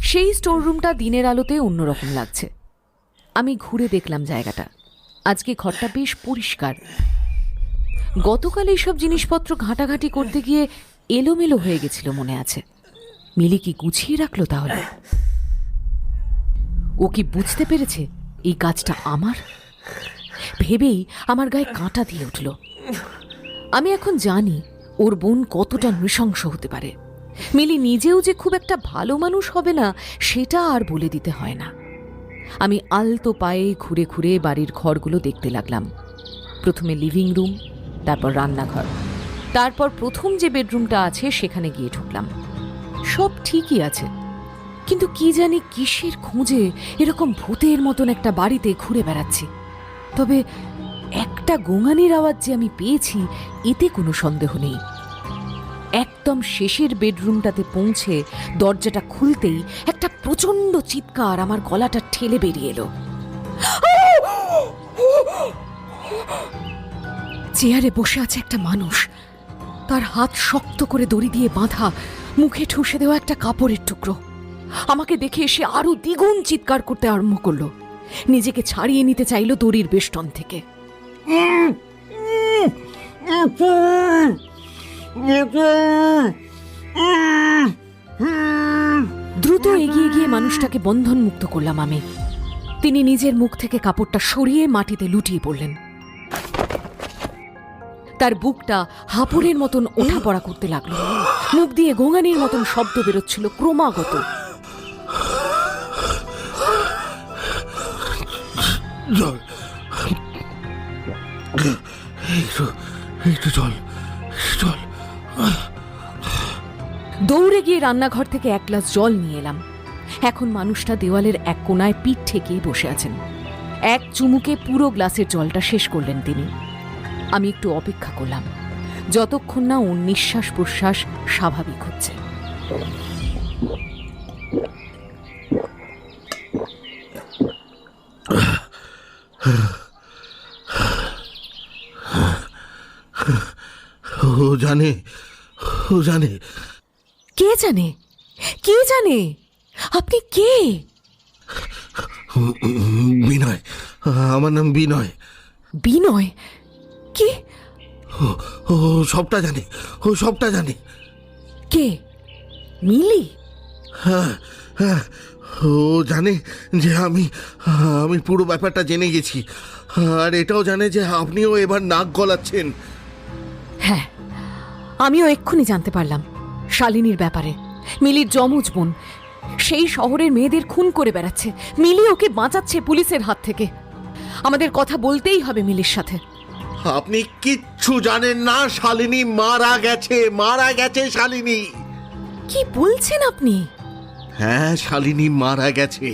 সেই স্টোররুমটা দিনের আলোতে অন্যরকম লাগছে। আমি ঘুরে দেখলাম জায়গাটা। আজকে ঘরটা বেশ পরিষ্কার। গতকাল এইসব জিনিসপত্র ঘাঁটাঘাঁটি করতে গিয়ে এলোমেলো হয়ে গেছিল মনে আছে। মিলি কি গুছিয়ে রাখলো তাহলে? ও কি বুঝতে পেরেছে এই কাজটা আমার? ভেবেই আমার গায়ে কাঁটা দিয়ে উঠল। আমি এখন জানি ওর বোন কতটা নৃশংস হতে পারে। মিলি নিজেও যে খুব একটা ভালো মানুষ হবে না সেটা আর বলে দিতে হয় না। আমি আলতো পায়ে ঘুরে ঘুরে বাড়ির ঘরগুলো দেখতে লাগলাম। প্রথমে লিভিং রুম, তারপর রান্নাঘর, তারপর প্রথম যে বেডরুমটা আছে সেখানে গিয়ে ঢুকলাম। সব ঠিকই আছে, কিন্তু কি জানি কিসের খোঁজে এরকম ভূতের মতন একটা বাড়িতে ঘুরে বেড়াচ্ছি। তবে একটা গোঙানির আওয়াজ যে আমি পেয়েছি এতে কোনো সন্দেহ নেই। একদম শেষের বেডরুমটাতে পৌঁছে দরজাটা খুলতেই একটা প্রচন্ড চিৎকার আমার গলাটা ঠেলে বেরিয়ে এলো। চেয়ারে বসে আছে একটা মানুষ। তার হাত শক্ত করে দড়ি দিয়ে বাঁধা, মুখে ঠুসে দেওয়া একটা কাপড়ের টুকরো। আমাকে দেখে এসে আরো দ্বিগুণ চিৎকার করতে আরম্ভ করলো। নিজেকে ছাড়িয়ে নিতে চাইল দড়ির বেষ্টন থেকে। দ্রুত এগিয়ে গিয়ে মানুষটাকে বন্ধন মুক্ত করলাম আমি। তিনি নিজের মুখ থেকে কাপড়টা সরিয়ে মাটিতে লুটিয়ে পড়লেন। তার বুকটা হাঁপুড়ের মতন ওঠাপড়া করতে লাগলো, মুখ দিয়ে গোঙানির মতন শব্দ বেরোচ্ছিল ক্রমাগত। জল, একটু জল, জল। দৌড়ে গিয়ে রান্নাঘর থেকে এক গ্লাস জল নিয়ে এলাম। এখন মানুষটা দেওয়ালের এক কোণায় পিঠ ঠেকিয়ে বসে আছেন। এক চুমুকে পুরো গ্লাসের জলটা শেষ করলেন তিনি। আমি একটু অপেক্ষা করলাম, যতক্ষণ না ওর নিঃশ্বাস প্রশ্বাস স্বাভাবিক হচ্ছে। ও জানে, ও জানে। কে জানে? কে জানে? আপনি কে? বিনয়, আমার নাম বিনয়। বিনয়? কে? ও সবটা জানে, ও সবটা জানে। কে? মিলি? হ্যাঁ হ্যাঁ, ও জানে যে আমি পুরো ব্যাপারটা জেনে গেছি, আর এটাও জানে যে আপনিও এবার নাক গলাচ্ছেন। হ্যাঁ, আমিও এক্ষুনি জানতে পারলাম শালিনীর ব্যাপারে। মিলির যমজ বোন সেই শহরের মেয়েদের খুন করে বেড়াচ্ছে। মিলি ওকে বাঁচাচ্ছে পুলিশের হাত থেকে। আমাদের কথা বলতেই হবে মিলির সাথে। আপনি কিচ্ছু জানেন না, শালিনী মারা গেছে, মারা গেছে শালিনী। কি বলছেন আপনি? হ্যাঁ, শালিনী মারা গেছে।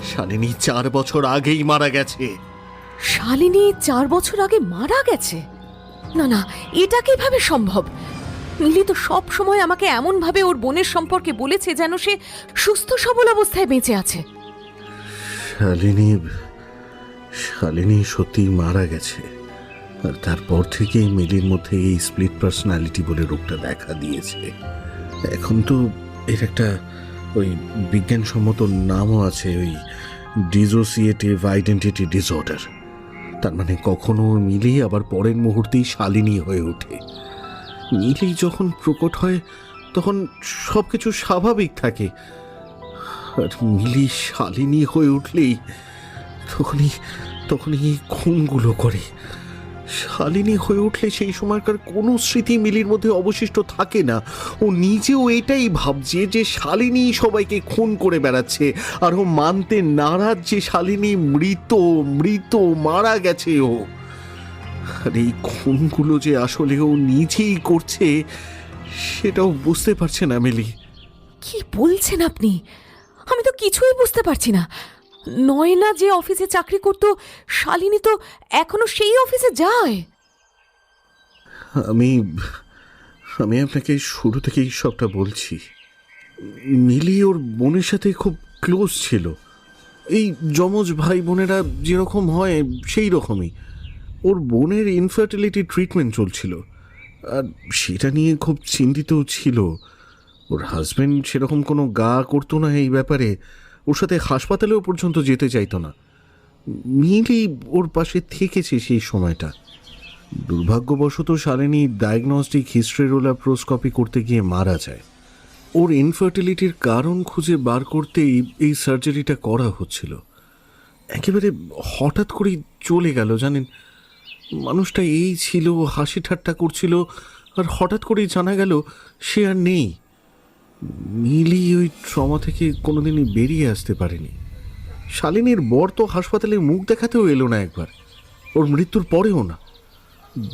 শালিনী 4 বছর আগেই মারা গেছে। শালিনী 4 বছর আগে মারা গেছে? না না, এটা কিভাবে সম্ভব? মিলি তো সব সময় আমাকে এমন ভাবে ওর বোনের সম্পর্কে বলেছে যেন সে সুস্থ সবল অবস্থায় বেঁচে আছে। শালিনী সত্যিই মারা গেছে, আর তারপর থেকেই মিলির মধ্যে এই স্প্লিট পার্সোনালিটি বলে রোগটা দেখা দিয়েছে। এখন তো এর একটা ওই বিজ্ঞানসম্মত নামও আছে, ওই ডিসোসিয়েটিভ আইডেন্টিটি ডিসঅর্ডার। তার মানে কখনো মিলি আবার পরের মুহূর্তেই শালিনী হয়ে ওঠে। মিলি যখন প্রকট হয় তখন সবকিছু স্বাভাবিক থাকে, আর মিলি শালিনী হয়ে উঠলেই তখনই এই খুনগুলো করে। শালিনী হয়ে উঠলে সেই সময়কার কোনো স্মৃতি মিলির মধ্যে অবশিষ্ট থাকে না। ও নিজেও এটাই ভাবছে যে শালিনী সবাইকে খুন করে বেড়াচ্ছে, আর ও মানতে নারাজ যে শালিনী মৃত মারা গেছে ও। আর এই খুনগুলো যে আসলে ও নিজেই করছে সেটাও বুঝতে পারছে না মিলি। কি বলছেন আপনি? আমি তো কিছুই বুঝতে পারছি না। নয়না যে অফিসে চাকরি করত, শালিনী তো এখনো সেই অফিসে যায়। আমি আপনাকে শুরু থেকেই সবটা বলছি। মিলি ওর বোনের সাথে খুব ক্লোজ ছিল, এই যমজ ভাই বোনেরা যেরকম হয় সেই রকমই। ওর বোনের ইনফার্টিলিটি ট্রিটমেন্ট চলছিল, আর সেটা নিয়ে খুব চিন্তিতও ছিল। ওর হাজব্যান্ড সেরকম কোনো গা করতো না এই ব্যাপারে, ওর সাথে হাসপাতালেও পর্যন্ত যেতে চাইতো না। মিলি ওর পাশে থেকেছে সেই সময়টা। দুর্ভাগ্যবশত শালিনী ডায়াগনস্টিক হিস্টেরোল্যাপ্রোস্কোপি করতে গিয়ে মারা যায়। ওর ইনফার্টিলিটির কারণ খুঁজে বার করতেই এই সার্জারিটা করা হচ্ছিল। একেবারে হঠাৎ করেই চলে গেল জানেন। মানুষটা এই ছিল, হাসি ঠাট্টা করছিল, আর হঠাৎ করেই জানা গেল সে আর নেই। মিলি ওই ট্রমা থেকে কোনোদিনই বেরিয়ে আসতে পারেনি। শালিনীর বর তো হাসপাতালে মুখ দেখাতেও এলো না একবার, ওর মৃত্যুর পরেও না।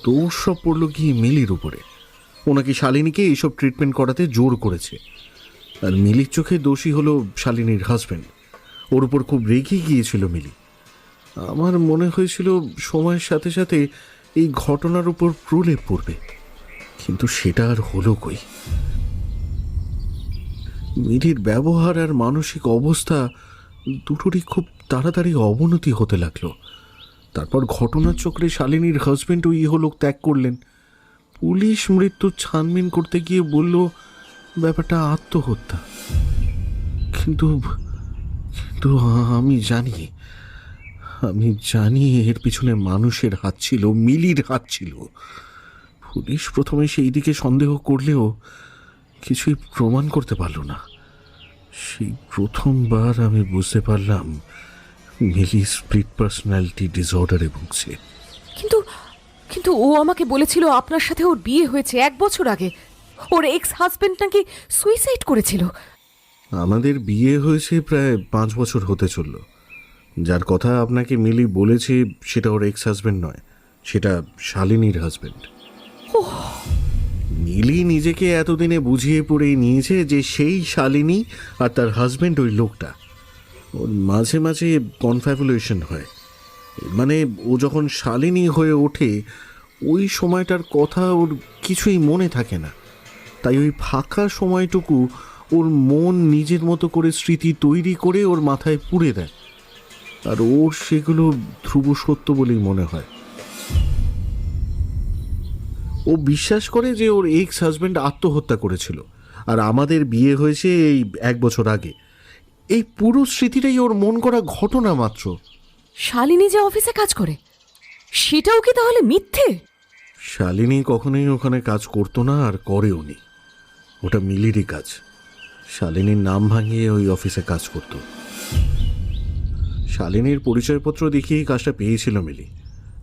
দোষ সব পড়ল গিয়ে মিলির উপরে। ওনাকে শালিনীকে এইসব ট্রিটমেন্ট করাতে জোর করেছে, আর মিলির চোখে দোষী হলো শালিনীর হাজব্যান্ড। ওর উপর খুব রেগে গিয়েছিল মিলি। আমার মনে হয়েছিল সময়ের সাথে সাথে এই ঘটনার উপর প্রলেপ পড়বে, কিন্তু সেটা আর হলো কই। মিলির ব্যবহার আর মানসিক অবস্থা দুটোরই খুব তাড়াতাড়ি অবনতি হতে লাগলো। তারপর ঘটনার চক্রে শালিনীর হাজব্যান্ড ও ইহলোক ত্যাগ করলেন। পুলিশ মৃত্যুর ছানবিন করতে গিয়ে বলল ব্যাপারটা আত্মহত্যা। কিন্তু আমি জানি এর পিছনে মানুষের হাত ছিল, মিলির হাত ছিল। পুলিশ প্রথমে সেই দিকে সন্দেহ করলেও কিছুই প্রমাণ করতে পারল না। সেই প্রথমবার আমি বুঝতে পারলাম মিলি স্প্লিট পার্সোনালিটি ডিসঅর্ডারে ভুগছে। কিন্তু কিন্তু ও আমাকে বলেছিল আপনার সাথে ওর বিয়ে হয়েছে 1 বছর আগে। ওর এক্স হাজবেন্ড নাকি সুইসাইড করেছিল। আমাদের বিয়ে হয়েছে প্রায় 5 বছর হতে চলল। যার কথা আপনাকে মিলি বলেছে সেটা ওর এক্স হাজবেন্ড নয়, সেটা শালিনীর হাজবেন্ড। মিলি নিজেকে এতদিনে বুঝিয়ে পড়ে নিয়েছে যে সেই শালিনী আর তার হাজবেন্ড ওই লোকটা। ওর মাঝে মাঝে কনফ্যাবুলেশন হয়, মানে ও যখন শালিনী হয়ে ওঠে ওই সময়টার কথা ওর কিছুই মনে থাকে না। তাই ওই ফাঁকা সময়টুকু ওর মন নিজের মতো করে স্মৃতি তৈরি করে ওর মাথায় পুড়ে দেয়, আর ওর সেগুলো ধ্রুব সত্য বলেই মনে হয়। ও বিশ্বাস করে যে ওর এক্স হাজব্যান্ড আত্মহত্যা করেছিল আর আমাদের বিয়ে হয়েছে এই 1 বছর আগে। এই পুরো স্মৃতিটাই ওর মন করা ঘটনা মাত্র। শালিনী যে অফিসে কাজ করে সেটাও কি তাহলে মিথ্যে? শালিনী কখনোই ওখানে কাজ করতো না আর করেও নি। ওটা মিলিরই কাজ। শালিনীর নাম ভাঙিয়ে ওই অফিসে কাজ করত। শালিনীর পরিচয়পত্র দেখিয়েই কাজটা পেয়েছিল মিলি।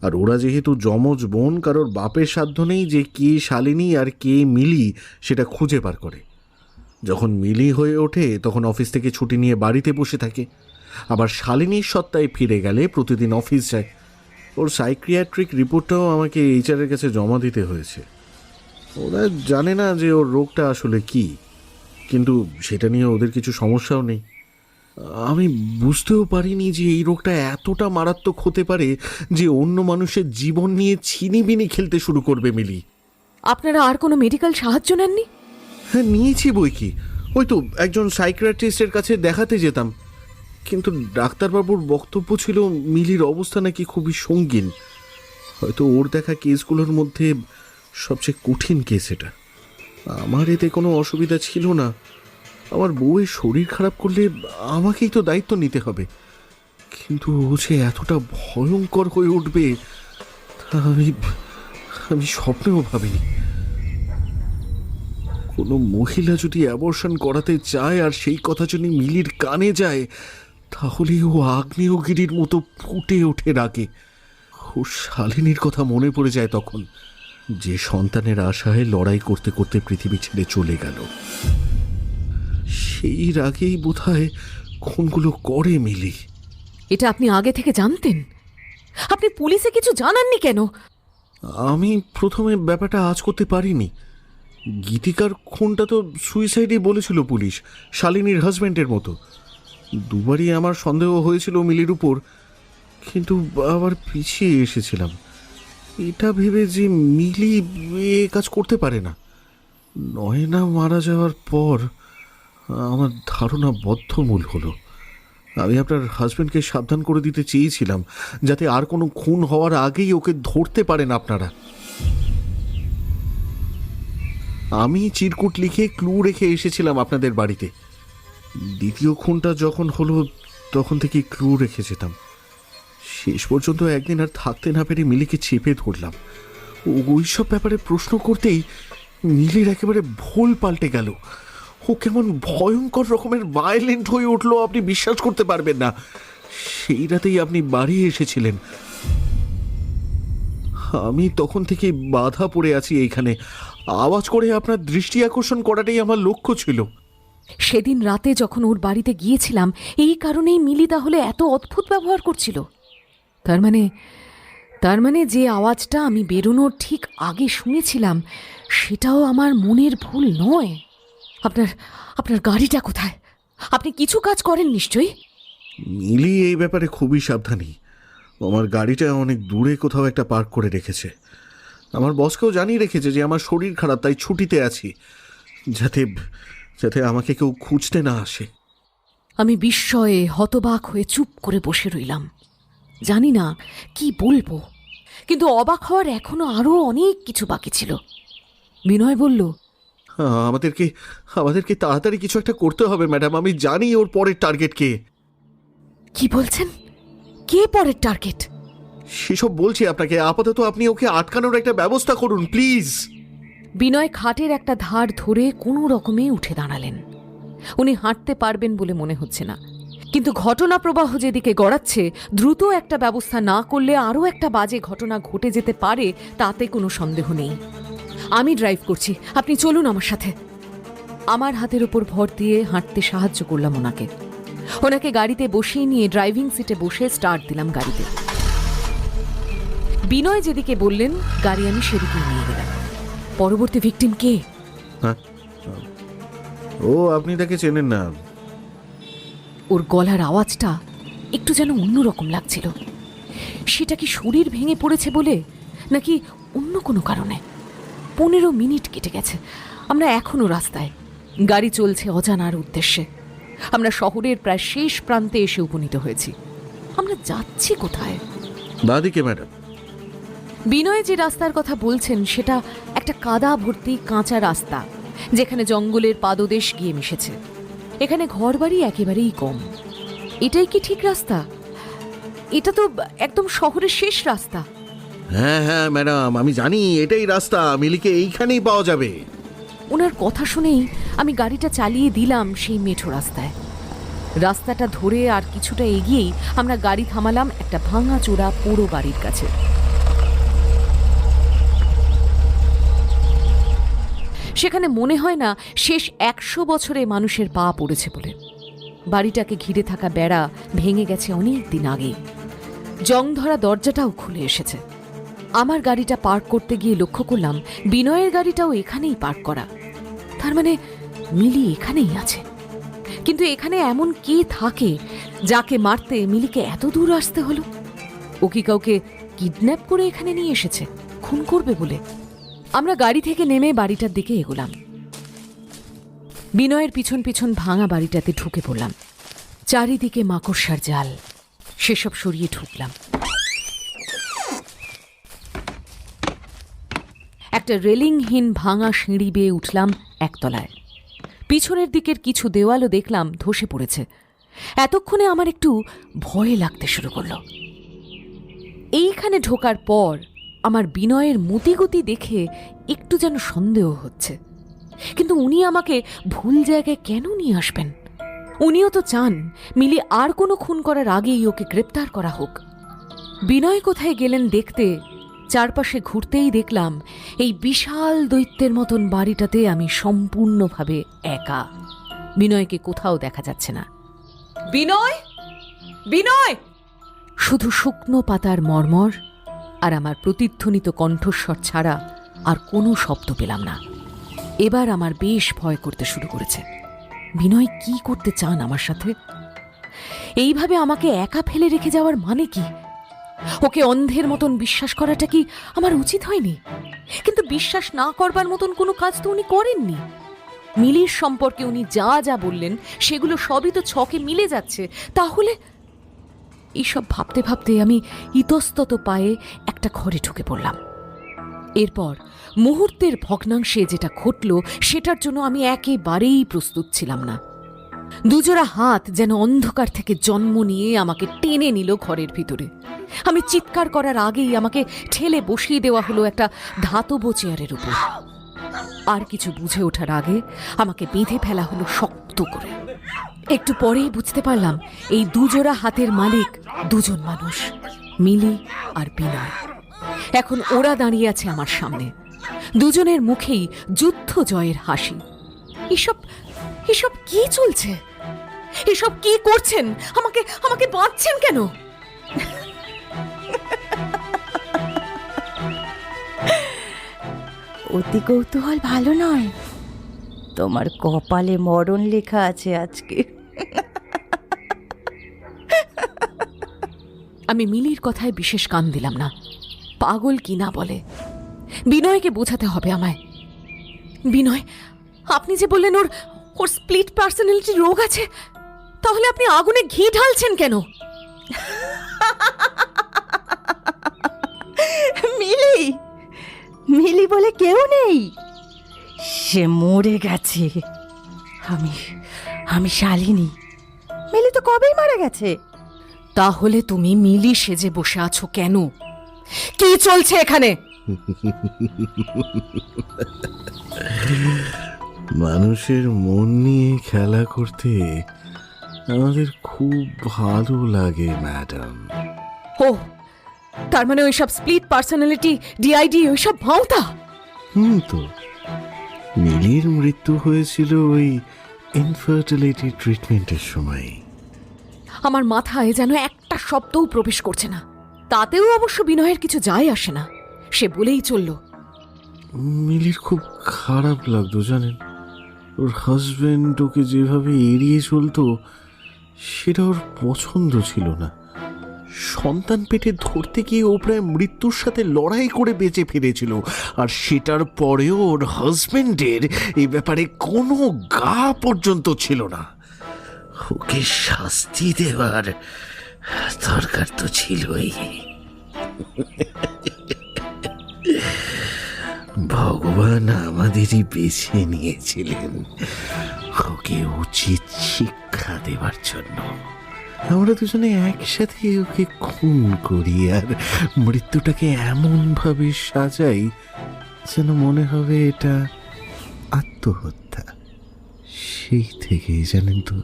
আর ওরা যেহেতু যমজ বোন, কারোর বাপের সাধ্য নেই যে কে শালিনী আর কে মিলি সেটা খুঁজে বার করে। যখন মিলি হয়ে ওঠে তখন অফিস থেকে ছুটি নিয়ে বাড়িতে বসে থাকে, আবার শালিনীর সত্তায় ফিরে গেলে প্রতিদিন অফিস যায়। ওর সাইকিয়াট্রিক রিপোর্টটাও আমাকে এইচআরের কাছে জমা দিতে হয়েছে। ওরা জানে না যে ওর রোগটা আসলে কি, কিন্তু সেটা নিয়ে ওদের কিছু সমস্যাও নেই। আমি বুঝতেও পারিনি যে এই রোগটা এতটা মারাত্মক হতে পারে যে অন্য মানুষের জীবন নিয়ে ছিনিবিনি খেলতে শুরু করবে মিলি। আপনারা আর কোনো মেডিকেল সাহায্য নেননি? হ্যাঁ, নিয়েছি বই কি। ওই তো একজন সাইকিয়াট্রিস্টের কাছে দেখাতে যেতাম, কিন্তু ডাক্তারবাবুর বক্তব্য ছিল মিলির অবস্থা নাকি খুবই সঙ্গীন। হয়তো ওর দেখা কেসগুলোর মধ্যে সবচেয়ে কঠিন কেস এটা। আমার এতে কোনো অসুবিধা ছিল না। আমার বউয়ের শরীর খারাপ করলে আমাকেই তো দায়িত্ব নিতে হবে, কিন্তু ও যে এতটা ভয়ঙ্কর হয়ে উঠবে তা আমি স্বপ্নেও ভাবিনি। কোনো মহিলা যদি অ্যাবর্শন করাতে চায় আর সেই কথা যদি মিলির কানে যায় তাহলে ও আগ্নেয়গিরির মতো ফুটে ওঠে রাগে। ও শালিনীর কথা মনে পড়ে যায় তখন, যে সন্তানের আশায় লড়াই করতে করতে পৃথিবী ছেড়ে চলে গেল। সেই রাগেই বোধহয় খুনগুলো করে মিলি। এটা আপনি আগে থেকে জানতেন? আপনি পুলিশে কিছু জানাননি কেন? আমি প্রথমে ব্যাপারটা আজ করতে পারিনি। গীতিকার খুনটা তো সুইসাইডই বলেছিল পুলিশ, শালিনীর হাজব্যান্ডের মতো। দুবারই আমার সন্দেহ হয়েছিল মিলির উপর, কিন্তু আবার পিছিয়ে এসেছিলাম এটা ভেবে যে মিলি এ কাজ করতে পারে না। নয়না মারা যাওয়ার পর আমার ধারণা বদ্ধমূল হলো। আমি আপনার হাজব্যান্ডকে সাবধান করে দিতে চেয়েছিলাম যাতে আর কোনো খুন হওয়ার আগেই ওকে ধরতে পারেন আপনারা। আমি চিরকুট লিখে ক্লু রেখে এসেছিলাম আপনাদের বাড়িতে। দ্বিতীয় খুনটা যখন হলো তখন থেকে ক্লু রেখে যেতাম। শেষ পর্যন্ত একদিন আর থাকতে না পেরে মিলিকে চেপে ধরলাম। ওইসব ব্যাপারে প্রশ্ন করতেই মিলির একেবারে ভুল পাল্টে গেল। ও কেমন ভয়ঙ্কর রকমের ভায়োলেন্ট হয়ে উঠলো, আপনি বিশ্বাস করতে পারবেন না। সেই রাতেই আপনি বাড়ি এসেছিলেন। আমি তখন থেকে বাধা পড়ে আছি এইখানে। আওয়াজ করে আপনার দৃষ্টি আকর্ষণ করাটাই আমার লক্ষ্য ছিল। সেদিন রাতে যখন ওর বাড়িতে গিয়েছিলাম এই কারণেই মিলি তাহলে এত অদ্ভুত ব্যবহার করছিল। তার মানে যে আওয়াজটা আমি বেরোনোর ঠিক আগে শুনেছিলাম সেটাও আমার মনের ভুল নয়। আপনার গাড়িটা কোথায়? আপনি কিছু কাজ করেন নিশ্চয়ই। মিলি এই ব্যাপারে খুবই সাবধানী। আমার গাড়িটা অনেক দূরে কোথাও একটা পার্ক করে রেখেছে। আমার বসকেও জানিয়ে রেখেছে যে আমার শরীর খারাপ, তাই ছুটিতে আছি, যাতে আমাকে কেউ খুঁজতে না আসে। আমি বিস্ময়ে হতবাক হয়ে চুপ করে বসে রইলাম। জানি না কি বলবো, কিন্তু অবাক হওয়ার এখনো আরো অনেক কিছু বাকি ছিল। বিনয় বলল, আমাদেরকে তাড়াতাড়ি কিছু একটা করতে হবে ম্যাডাম। আমি জানি ওর পরের টার্গেট কে। কি বলছেন? কে পরের টার্গেট? সেসব বলছি আপনাকে। আপাতত আপনি ওকে আটকানোর একটা ব্যবস্থা করুন প্লিজ। বিনয় খাটের একটা ধার ধরে কোনো রকমে উঠে দাঁড়ালেন। উনি হাঁটতে পারবেন বলে মনে হচ্ছে না, কিন্তু ঘটনা প্রবাহ যেদিকে গড়াচ্ছে, দ্রুত একটা ব্যবস্থা না করলে আরও একটা বাজে ঘটনা ঘটে যেতে পারে, তাতে কোনো সন্দেহ নেই। আমি ড্রাইভ করছি, আপনি চলুন আমার সাথে। আমার হাতের উপর ভর দিয়ে হাঁটতে সাহায্য করলাম ওনাকে গাড়িতে বসিয়ে নিয়ে ড্রাইভিং সিটে বসে স্টার্ট দিলাম গাড়িতে। বিনয় যেদিকে বললেন গাড়ি আমি সেদিকে নিয়ে গেলাম। পরবর্তী ভিকটিম কে? হ্যাঁ, ও আপনি তাকে চেনেন না? ওর গলার আওয়াজটা একটু যেন অন্যরকম লাগছিল। সেটা কি শরীর ভেঙে পড়েছে বলে, নাকি অন্য কোনো কারণে? 15 মিনিট কেটে গেছে, আমরা এখনো রাস্তায়। গাড়ি চলছে অজানার উদ্দেশ্যে। আমরা শহরের প্রায় শেষ প্রান্তে এসে উপনীত হয়েছি। আমরা যাচ্ছি কোথায়? বাদিকে ম্যাডাম। বিনয় যে রাস্তার কথা বলছেন সেটা একটা কাদা ভর্তি কাঁচা রাস্তা, যেখানে জঙ্গলের পাদদেশ গিয়ে মিশেছে। এখানে ঘরবাড়ি একেবারেই কম। এটাই কি ঠিক রাস্তা? এটা তো একদম শহরের শেষ রাস্তা। হ্যাঁ হ্যাঁ ম্যাডাম, আমি জানি এটাই রাস্তা। মিলিকে এইখানেই পাওয়া যাবে। ওনার কথা শুনেই আমি গাড়িটা চালিয়ে দিলাম সেই মেঠো রাস্তায়। রাস্তাটা ধরে আর কিছুটা এগিয়েই আমরা গাড়ি থামালাম একটা ভাঙাচোরা পোড়ো বাড়ির কাছে। সেখানে মনে হয় না শেষ 100 বছরে মানুষের পা পড়েছে বলে। বাড়িটাকে ঘিরে থাকা বেড়া ভেঙে গেছে অনেক দিন আগেই। জং ধরা দরজাটাও খুলে এসেছে। আমার গাড়িটা পার্ক করতে গিয়ে লক্ষ্য করলাম বিনয়ের গাড়িটাও এখানেই পার্ক করা। তার মানে মিলি এখানেই আছে। কিন্তু এখানে এমন কে থাকে যাকে মারতে মিলিকে এত দূর আসতে হলো? ও কি কাউকে কিডন্যাপ করে এখানে নিয়ে এসেছে খুন করবে বলে? আমরা গাড়ি থেকে নেমে বাড়িটার দিকে এগোলাম। বিনয়ের পিছন পিছন ভাঙা বাড়িটাতে ঢুকে পড়লাম। চারিদিকে মাকড়সার জাল, সেসব সরিয়ে ঢুকলাম। একটা রেলিংহীন ভাঙা সিঁড়ি বেয়ে উঠলাম একতলায়। পিছনের দিকের কিছু দেওয়ালও দেখলাম ধসে পড়েছে। এতক্ষণে আমার একটু ভয় লাগতে শুরু করলো। এইখানে ঢোকার পর আমার বিনয়ের মতিগতি দেখে একটু যেন সন্দেহ হচ্ছে। কিন্তু উনি আমাকে ভুল জায়গায় কেন নিয়ে আসবেন? উনিও তো চান মিলি আর কোনো খুন করার আগেই ওকে গ্রেপ্তার করা হোক। বিনয় কোথায় গেলেন দেখতে চারপাশে ঘুরতেই দেখলাম এই বিশাল দৈত্যের মতন বাড়িটাতে আমি সম্পূর্ণভাবে একা। বিনয়কে কোথাও দেখা যাচ্ছে না। বিনয়, বিনয়! শুধু শুকনো পাতার মর্মর আর আমার প্রতিধ্বনিত কণ্ঠস্বর ছাড়া আর কোনো শব্দ পেলাম না। এবার আমার বেশ ভয় করতে শুরু করেছে। বিনয় কি করতে চান আমার সাথে? এইভাবে আমাকে একা ফেলে রেখে যাওয়ার মানে কি? ওকে অন্ধের মতন বিশ্বাস করাটা কি আমার উচিত হয়নি? কিন্তু বিশ্বাস না করবার মতন কোনো কাজ তো উনি করেননি। মিলির সম্পর্কে উনি যা যা বললেন সেগুলো সবই তো ছকে মিলে যাচ্ছে। তাহলে এইসব ভাবতে ভাবতে আমি ইতস্তত পায়ে একটা ঘরে ঢুকে পড়লাম। এরপর মুহূর্তের ভগ্নাংশে যেটা ঘটল সেটার জন্য আমি একেবারেই প্রস্তুত ছিলাম না। দুজোড়া হাত যেন অন্ধকার থেকে জন্ম নিয়ে আমাকে টেনে নিল ঘরের ভিতরে। আমি চিৎকার করার আগেই আমাকে ঠেলে বসিয়ে দেওয়া হলো একটা ধাতব চেয়ারের উপর। আর কিছু বুঝে ওঠার আগে আমাকে বেঁধে ফেলা হলো শক্ত করে। একটু পরেই বুঝতে পারলাম এই দুজোড়া হাতের মালিক দুজন মানুষ, মিলি আর বিনয়। এখন ওরা দাঁড়িয়ে আছে আমার সামনে। দুজনের মুখেই যুদ্ধ জয়ের হাসি। এসব এসব কি চলছে? এসব কি করছেন? আমাকে আমাকে বাঁধছেন কেন? অতি কৌতূহল ভালো নয়। তোমার কপালে মরণ লেখা আছে আজকে। আমি মিলির কথায় বিশেষ কান দিলাম না। পাগল কি না বলে। বিনয়কে বোঝাতে হবে আমায়। বিনয়, আপনি যে বললেন ওর ওর স্প্লিট পার্সোনালিটি রোগ আছে, তাহলে আপনি আগুনে ঘি ঢালছেন কেন? মিলি, মিলি বলে কেউ নেই, সে মরে গেছে। আমি শালিনী। মিলি তো কবেই মারা গেছে। তাহলে তুমি মিলি সেজে বসে আছো কেন? কি চলছে এখানে? মানুষের মন নিয়ে খেলা করতে আমাদের খুব ভালো লাগে ম্যাডাম। ও, তার মানে ওইসব স্প্লিট পার্সোনালিটি, ডিআইডি, ওইসব ভাওতা। তো মিলির মৃত্যু হয়েছিল ওই ইনফার্টিলিটি ট্রিটমেন্টের সময়। আমার মাথায় যেন একটা শব্দও প্রবেশ করছে না। তাতেও অবশ্য বিনয়ের কিছু যায় আসে না, সে বলেই চলল। মিলির খুব খারাপ লাগতো জানেন, ওর হাজবেন্ড ওকে যেভাবে এড়িয়ে চলতো সেটা ওর পছন্দ ছিল না। সন্তান পেটে ধরতে গিয়ে ও প্রায় মৃত্যুর সাথে লড়াই করে বেঁচে ফিরেছিল, আর সেটার পরেও ওর হাজবেন্ডের এই ব্যাপারে কোনো গা পর্যন্ত ছিল না। ওকে শাস্তি দেওয়ার দরকার তো ছিলই। ভগবান আমাদেরই বেছে নিয়েছিলেন ওকে উচিত শিক্ষা দেওয়ার জন্য। আমরা দুজনে একসাথে ওকে খুন করি আর মৃত্যুটাকে এমন ভাবে সাজাই যেন মনে হবে এটা আত্মহত্যা। সেই থেকেই জানেন তো,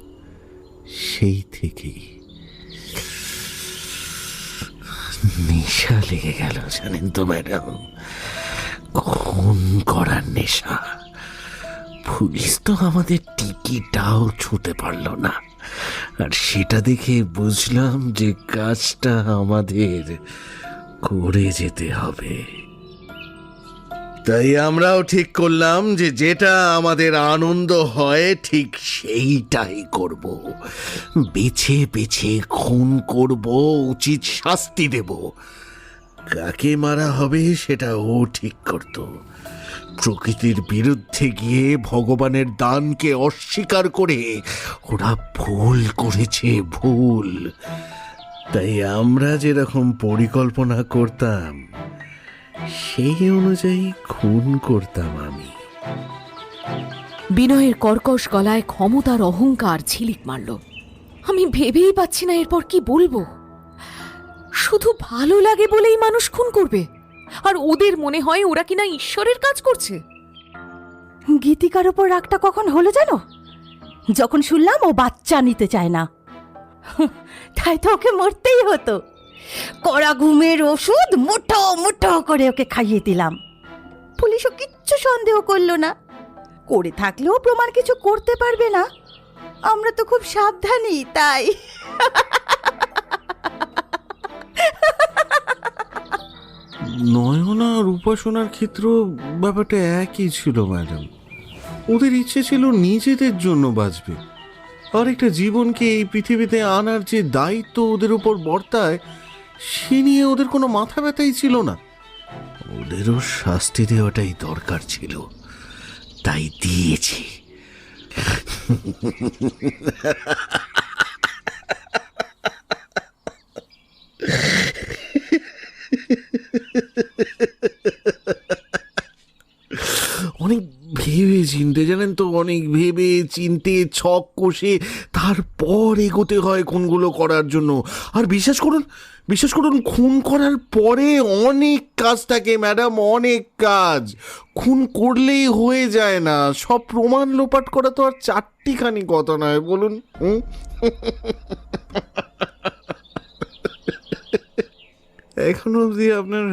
সেই থেকেই নেশা লেগে গেল জানেন তো ম্যাডাম, খুন করার নেশা। পুলিশ তো আমাদের টিকিটাও ছুঁতে পারল না, আর সেটা দেখে বুঝলাম যে কাজটা আমাদের করে যেতে হবে। তাই আমরাও ঠিক করলাম যে যেটা আমাদের আনন্দ হয় ঠিক সেইটাই করব। বেছে বেছে খুন করব, উচিত শাস্তি দেব। কাকে মারা হবে সেটা ও ঠিক করত। প্রকৃতির বিরুদ্ধে গিয়ে ভগবানের দানকে অস্বীকার করে ওরা ভুল করেছে, ভুল। তাই আমরা যেরকম পরিকল্পনা করতাম সেই অনুযায়ী খুন করতাম আমি। বিনয়ের কর্কশ গলায় ক্ষমতার অহংকার ঝিলিক মারল। আমি ভেবেই পাচ্ছি না এরপর কি বলবো। শুধু ভালো লাগে বলেই মানুষ খুন করবে, আর ওদের মনে হয় ওরা কিনা ঈশ্বরের কাজ করছে। গীতিকার ওপর রাগটা কখন হলো জানো? যখন শুনলাম ও বাচ্চা নিতে চায় না। তাই তো ওকে মরতেই হতো। কড়া ঘুমের ওষুধ মুঠো মুঠো করে ওকে খাইয়ে দিলাম। পুলিশও কিচ্ছু সন্দেহ করলো না। করে থাকলেও প্রমাণ কিছু করতে পারবে না। আমরা তো খুব সাবধানী, তাই নয়না আর উপাসনার ক্ষেত্র ব্যাপারটা একই ছিল ম্যাডাম। ওদের ইচ্ছে ছিল নিজেদের জন্য বাঁচবে, আর একটা জীবনকে এই পৃথিবীতে আনার যে দায়িত্ব ওদের উপর বর্তায় সে নিয়ে ওদের কোনো মাথা ব্যথাই ছিল না। ওদেরও শাস্তি দেওয়াটাই দরকার ছিল, তাই দিয়েছি। অনেক ভেবে চিনতে জানেন তো, অনেক ভেবে চিনতে ছক কষে তারপর এগোতে হয় খুনগুলো করার জন্য। আর বিশ্বাস করুন খুন করার পরে অনেক কাজ থাকে ম্যাডাম, অনেক কাজ। খুন করলেই হয়ে যায় না, সব প্রমাণ লোপাট করা তো আর চারটিখানি কথা নয় বলুন। এখন অবধি আপনার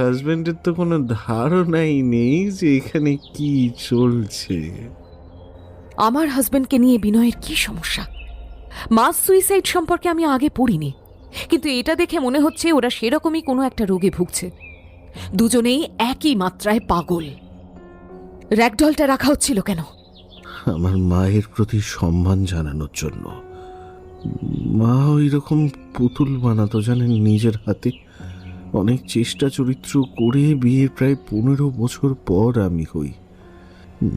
হাজবেন্ডের তো কোনো ধারণাই নেই যে এখানে কি চলছে। আমার হাজবেন্ডকে নিয়ে বিনয়ের কি সমস্যা? মাস সুইসাইড সম্পর্কে আমি আগে পড়িনি, কিন্তু এটা দেখে মনে হচ্ছে ওরা সেরকমই কোনো একটা রোগে ভুগছে। দুজনেই একই মাত্রায় পাগল। র‍্যাগডলটা রাখা হচ্ছিল কেন? আমার মায়ের প্রতি সম্মান জানানোর জন্য। মা ওই রকম পুতুল বানাতো জানেন নিজের হাতে। অনেক চেষ্টা চরিত্র করে বিয়ের প্রায় 15 বছর পর আমি হই।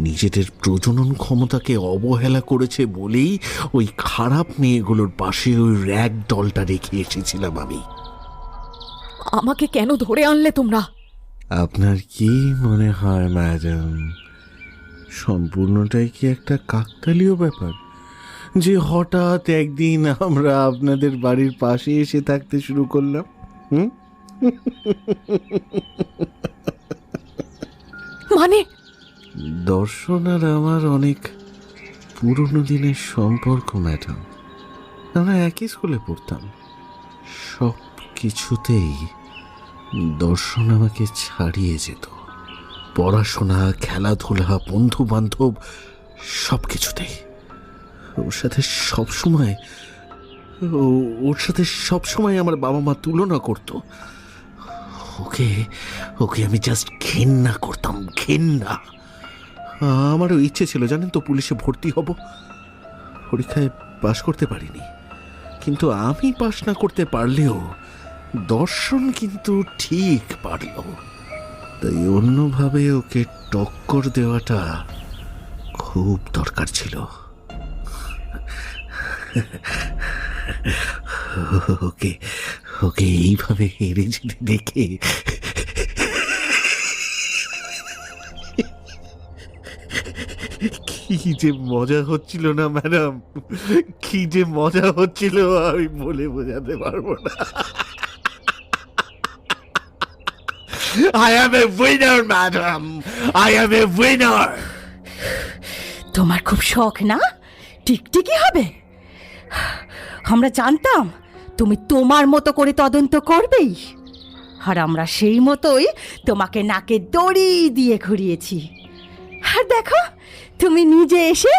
নিজেদের প্রজনন ক্ষমতাকে অবহেলা করেছে বলেই ওই খারাপ মেয়েগুলোর পাশে ওই র‍্যাগ ডলটা রেখে এসেছিলাম আমি। আমাকে কেন ধরে আনলে তোমরা? আপনার কি মনে হয় ম্যাডাম, সম্পূর্ণটাই কি একটা কাকতালীয় ব্যাপার যে হঠাৎ একদিন আমরা আপনাদের বাড়ির পাশে এসে থাকতে শুরু করলাম? মানে দর্শন আর আমার অনেক পুরনো দিনের সম্পর্ক ম্যাডাম। আমরা একই স্কুলে পড়তাম। সব কিছুতেই দর্শন আমাকে ছাড়িয়ে যেত। পড়াশোনা, খেলাধুলা, বন্ধু বান্ধব, সব কিছুতেই ওর সাথে সবসময় আমার বাবা মা তুলনা করতো। ওকে আমি জাস্ট ঘেন্না করতাম, ঘেন্না। আমারও ইচ্ছে ছিল জানেন তো, পুলিশে ভর্তি হব। পরীক্ষায় পাশ করতে পারিনি, কিন্তু আমি পাশ না করতে পারলেও দর্শন কিন্তু ঠিক পারল। তাই অন্যভাবে ওকে টক্কর দেওয়াটা খুব দরকার ছিল। ওকে এইভাবে হেরে যেতে দেখে কি যে মজা হচ্ছিল না ম্যাডাম, কি যে মজা হচ্ছিল আমি বলে বোঝাতে পারবো না। I am a winner, madam. I am a winner. তোমার খুব শখ না টিকটিকি হবে? আমরা জানতাম তুমি তোমার মতো করে তদন্ত করবেই, আর আমরা সেই মতোই তোমাকে নাকে দড়ি দিয়ে ঘুরিয়েছি। আর দেখো, তুমি নিজে এসে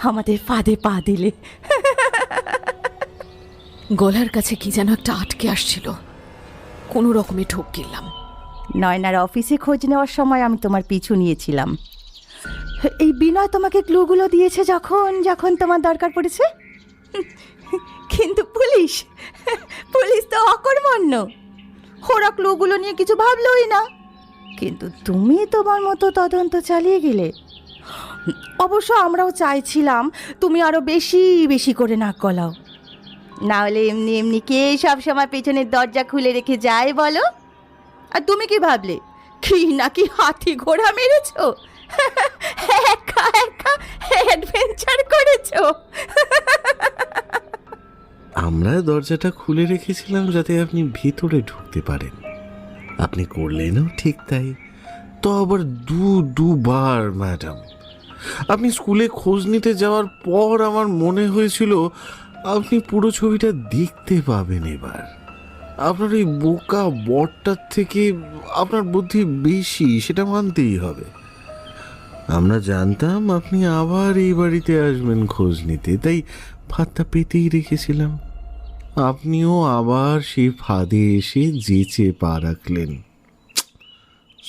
আমাদের ফাঁদে পা দিলে। গলার কাছে কি যেন একটা আটকে আসছিল, কোনো রকমে ঠোক গেলাম। নয়নার অফিসে খোঁজ নেওয়ার সময় আমি তোমার পিছু নিয়েছিলাম। এই বিনয় তোমাকে ক্লুগুলো দিয়েছে যখন যখন তোমার দরকার পড়েছে। কিন্তু পুলিশ তো অকর্মণ্য, ওরা ক্লুগুলো নিয়ে কিছু ভাবলোই না। কিন্তু তুমি তোমার মতো তদন্ত চালিয়ে গেলে। অবশ্য আমরাও চাইছিলাম তুমি আরো বেশি বেশি করে নাক গলাও, না হলে এমনি এমনি কে সবসময় পেছনের দরজা খুলে রেখে যায় বলো? আর তুমি কি ভাবলে কি নাকি হাতি ঘোড়া মেরেছো, একা একা অ্যাডভেঞ্চার করেছো? আমরা দরজাটা খুলে রেখেছিলাম যাতে আপনি ভিতরে ঢুকতে পারেন। আপনি করলেনও ঠিক তাই, তো আবার দুবার ম্যাডাম। আপনি স্কুলে খোঁজ নিতে যাওয়ার পর আমার মনে হয়েছিল আপনি পুরো ছবিটা দেখতে পাবেন এবার। আপনার এই বোকা বরটার থেকে আপনার বুদ্ধি বেশি, সেটা মানতেই হবে। আমরা জানতাম আপনি আবার এই বাড়িতে আসবেন খোঁজ নিতে, তাই ফাঁদটা পেতেই রেখেছিলাম। আপনিও আবার সেই ফাঁদে এসে যেচে পা রাখলেন।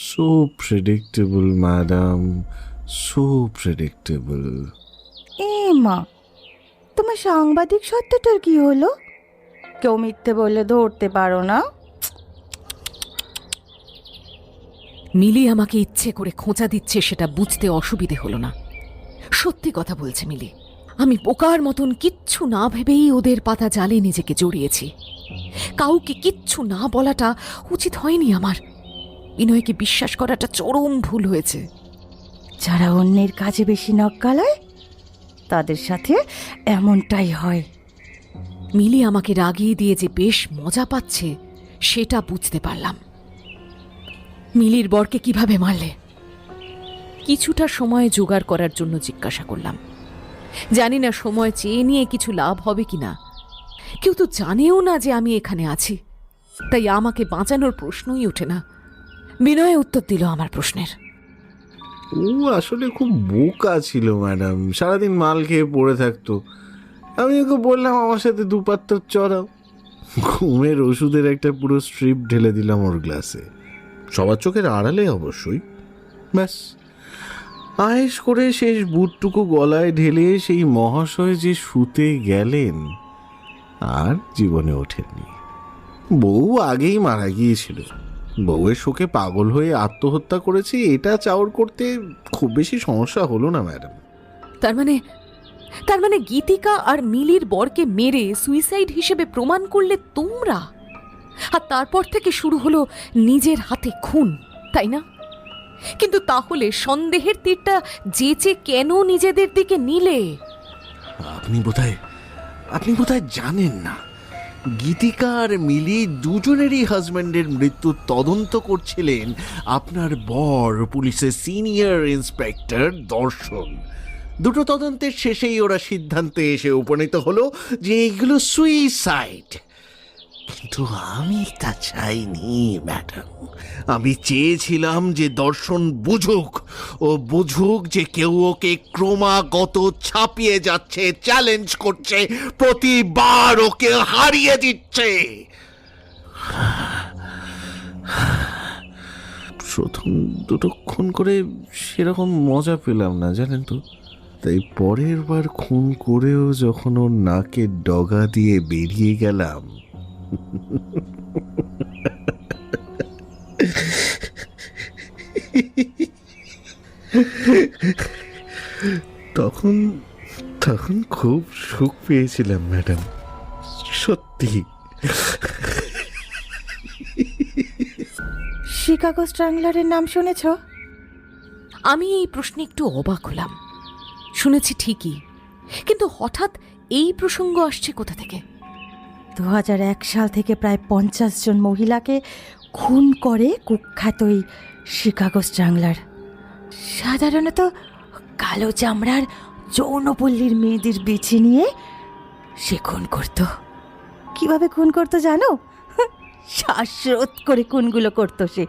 So predictable madam, so predictable. এ মা, তোমার সাংবাদিক সত্যটার কি হলো? কেউ মিথ্যে বললে ধরতে পারো না? মিলি আমাকে ইচ্ছে করে খোঁচা দিচ্ছে সেটা বুঝতে অসুবিধে হলো না। সত্যি কথা বলছে মিলি। আমি বোকার মতন কিচ্ছু না ভেবেই ওদের পাতা জালে নিজেকে জড়িয়েছি। কাউকে কিচ্ছু না বলাটা উচিত হয়নি আমার। বিনয়কে বিশ্বাস করাটা চরম ভুল হয়েছে। যারা অন্যের কাজে বেশি নখ গালায় তাদের সাথে এমনটাই হয়। মিলি আমাকে রাগিয়ে দিয়ে যে বেশ মজা পাচ্ছে সেটা বুঝতে পারলাম। মিলির বরকে কিভাবে মারলে? কিছুটা সময় জোগাড় করার জন্য জিজ্ঞাসা করলাম। জানি না সময় চেয়ে নিয়ে কিছু লাভ হবে কিনা। কেউ তো জানেও না যে আমি এখানে আছি, তাই আমাকে বাঁচানোর প্রশ্নই ওঠে না। বিনয় উত্তর দিল আমার প্রশ্নের। ও আসলে খুব বোকা ছিল ম্যাডাম, সারাদিন মাল খেয়ে পড়ে থাকতো। আমি ওকে বললাম আমার সাথে দুপাত্তর চড়াও। ঘুমের ওষুধের একটা পুরো স্ট্রিপ ঢেলে দিলাম ওর গ্লাসে, সবার চোখের আড়ালে অবশ্যই। ব্যাস, আয়েশ করে শেষ বুটটুকু গলায় ঢেলে সেই মহাশয় যে শুতে গেলেন আর জীবনে ওঠেননি। বউ আগেই মারা গিয়েছিল। বউয়ের শোকে পাগল হয়ে আত্মহত্যা করেছে, এটা চাওর করতে খুব বেশি সমস্যা হলো না ম্যাডাম। তার মানে গীতিকা আর মিলির বরকে মেরে সুইসাইড হিসেবে প্রমাণ করলে তোমরা, আর তারপর থেকে শুরু হলো নিজের হাতে খুন, তাই না? কিন্তু তাহলে সন্দেহের তীরটা যেচে কেন নিজেদের দিকে নিলে? আপনি বোধহয় জানেন না, গীতিকা আর মিলি দুজনেরই হাজব্যান্ডের মৃত্যুর তদন্ত করছিলেন আপনার বর, পুলিশের সিনিয়র ইন্সপেক্টর দর্শন। দুটো তদন্তের শেষেই ওরা সিদ্ধান্তে এসে উপনীত হলো যে এইগুলো সুইসাইড। কিন্তু আমি তা চাইনি ম্যাডাম। আমি চেয়েছিলাম যে দর্শন বুঝুক, ও বুঝুক যে কেউ ওকে ক্রমাগত ছাপিয়ে যাচ্ছে, চ্যালেঞ্জ করছে, প্রতিবার ওকে হারিয়ে দিচ্ছে। প্রথম দুটোক্ষণ করে সেরকম মজা পেলাম না, জানেন তো। তাই পরের বার খুন করেও যখন ওর নাকে ডগা দিয়ে বেরিয়ে গেলাম, তখন তখন খুব সুখ পেয়েছিলাম ম্যাডাম, সত্যি। শিকাগো স্ট্র্যাংলারের নাম শুনেছ? আমি এই প্রশ্নে একটু অবাক হলাম। শুনেছি ঠিকই, কিন্তু হঠাৎ এই প্রসঙ্গ আসছে কোথা থেকে? 2001 সাল থেকে প্রায় 50 জন মহিলাকে খুন করে কুখ্যাত এই শিকাগো স্ট্র্যাংলার। সাধারণত কালো চামড়ার যৌনপল্লীর মেয়েদের বেছে নিয়ে সে খুন করত। কিভাবে খুন করতো জানো? শ্বাসরোধ করে খুনগুলো করতো সে।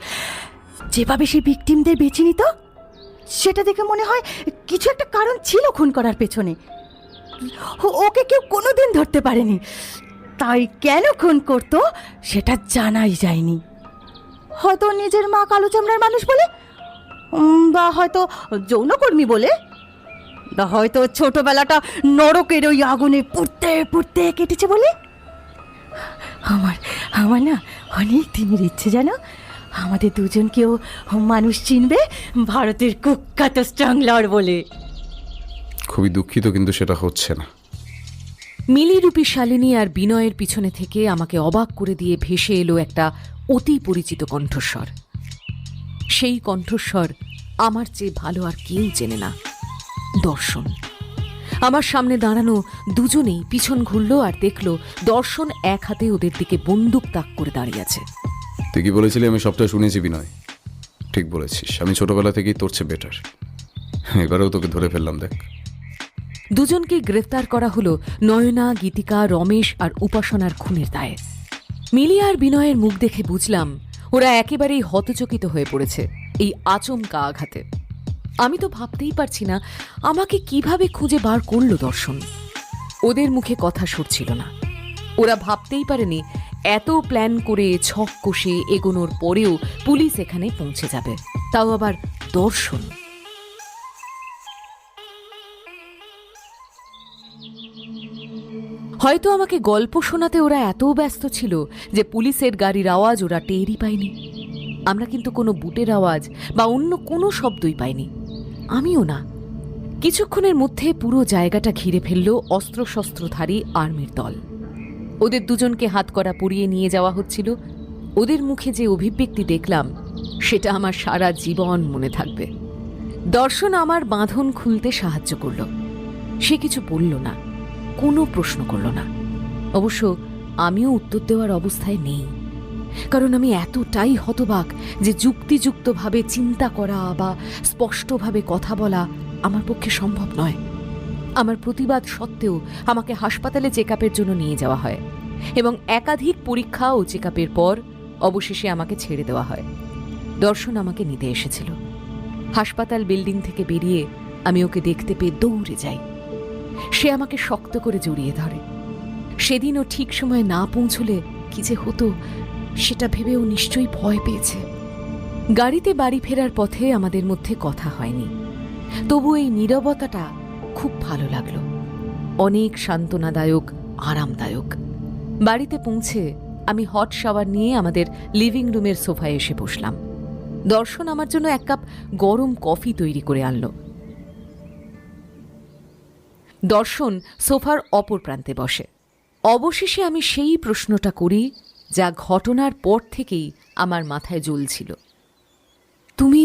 যেভাবে সে ভিকটিমদের বেছে নিত, সেটা দেখে মনে হয় কিছু একটা কারণ ছিল খুন করার পেছনে। ওকে কেউ কোনোদিন ধরতে পারেনি, তাই কেন খুন করতো সেটা জানাই যায়নি। হয়তো নিজের মা কালো চামড়ার মানুষ বলে, বা হয়তো যৌনকর্মী বলে, বা হয়তো ছোটবেলাটা নরকের ওই আগুনে পুড়তে পুড়তে কেটেছে বলে। আমার না অনেক দিনের ইচ্ছে, জানো, আমাদের দুজনকেও মানুষ চিনবে ভারতের কুখ্যাত স্ট্রাংলার বলে। খুবই দুঃখিত, কিন্তু সেটা হচ্ছে না। মিলিরূপী শালিনী আর বিনয়ের পিছনে থেকে আমাকে অবাক করে দিয়ে ভেসে এলো একটা অতি পরিচিত কণ্ঠস্বর। সেই কণ্ঠস্বর আমার চেয়ে ভালো আর কেউ চেনে না, দর্শন। আমার সামনে দাঁড়ানো দুজনেই পিছন ঘুরল আর দেখল দর্শন এক হাতে ওদের দিকে বন্দুক তাক করে দাঁড়িয়ে আছে। তুই কি বলেছিলি? আমি সবটা শুনেছি বিনয়, ঠিক বলেছিস। আমি ছোটবেলা থেকেই তোর চেয়ে বেটার। এবারেও তোকে ধরে ফেললাম, দেখ। দুজনকে গ্রেফতার করা হলো নয়না, গীতিকা, রমেশ আর উপাসনার খুনের দায়ে। মিলি আর বিনয়ের মুখ দেখে বুঝলাম ওরা একেবারেই হতচকিত হয়ে পড়েছে এই আচমকা আঘাতে। আমি তো ভাবতেই পারছি না আমাকে কিভাবে খুঁজে বার করলো দর্শন। ওদের মুখে কথা সরছিল না। ওরা ভাবতেই পারেনি এত প্ল্যান করে ছক কষে এগোনোর পরেও পুলিশ এখানে পৌঁছে যাবে, তাও আবার দর্শন। হয়তো আমাকে গল্প শোনাতে ওরা এত ব্যস্ত ছিল যে পুলিশের গাড়ির আওয়াজ ওরা টেরই পায়নি। আমরা কিন্তু কোনো বুটের আওয়াজ বা অন্য কোনো শব্দই পাইনি, আমিও না। কিছুক্ষণের মধ্যে পুরো জায়গাটা ঘিরে ফেলল অস্ত্রশস্ত্রধারী আর্মির দল। ওদের দুজনকে হাতকড়া পরিয়ে নিয়ে যাওয়া হচ্ছিল। ওদের মুখে যে অভিব্যক্তি দেখলাম সেটা আমার সারা জীবন মনে থাকবে। দর্শন আমার বাঁধন খুলতে সাহায্য করল। সে কিছু বলল না, কোনো প্রশ্ন করল না। অবশ্য আমিও উত্তর দেওয়ার অবস্থায় নেই, কারণ আমি এতটাই হতবাক যে যুক্তিযুক্তভাবে চিন্তা করা বা স্পষ্টভাবে কথা বলা আমার পক্ষে সম্ভব নয়। আমার প্রতিবাদ সত্ত্বেও আমাকে হাসপাতালে চেকআপের জন্য নিয়ে যাওয়া হয় এবং একাধিক পরীক্ষা ও চেকআপের পর অবশেষে আমাকে ছেড়ে দেওয়া হয়। দর্শন আমাকে নিতে এসেছিল। হাসপাতাল বিল্ডিং থেকে বেরিয়ে আমি ওকে দেখতে পেয়ে দৌড়ে যাই। সে আমাকে শক্ত করে জড়িয়ে ধরে। সেদিনও ঠিক সময়ে না পৌঁছলে কি যে হতো সেটা ভেবেও নিশ্চয়ই ভয় পেয়েছে। গাড়িতে বাড়ি ফেরার পথে আমাদের মধ্যে কথা হয়নি, তবু এই নীরবতাটা খুব ভালো লাগলো। অনেক সান্ত্বনাদায়ক, আরামদায়ক। বাড়িতে পৌঁছে আমি হট শাওয়ার নিয়ে আমাদের লিভিং রুমের সোফায় এসে বসলাম। দর্শন আমার জন্য এক কাপ গরম কফি তৈরি করে আনলো। দর্শন সোফার অপর প্রান্তে বসে। অবশেষে আমি সেই প্রশ্নটা করি যা ঘটনার পর থেকেই আমার মাথায় জ্বলছিল। তুমি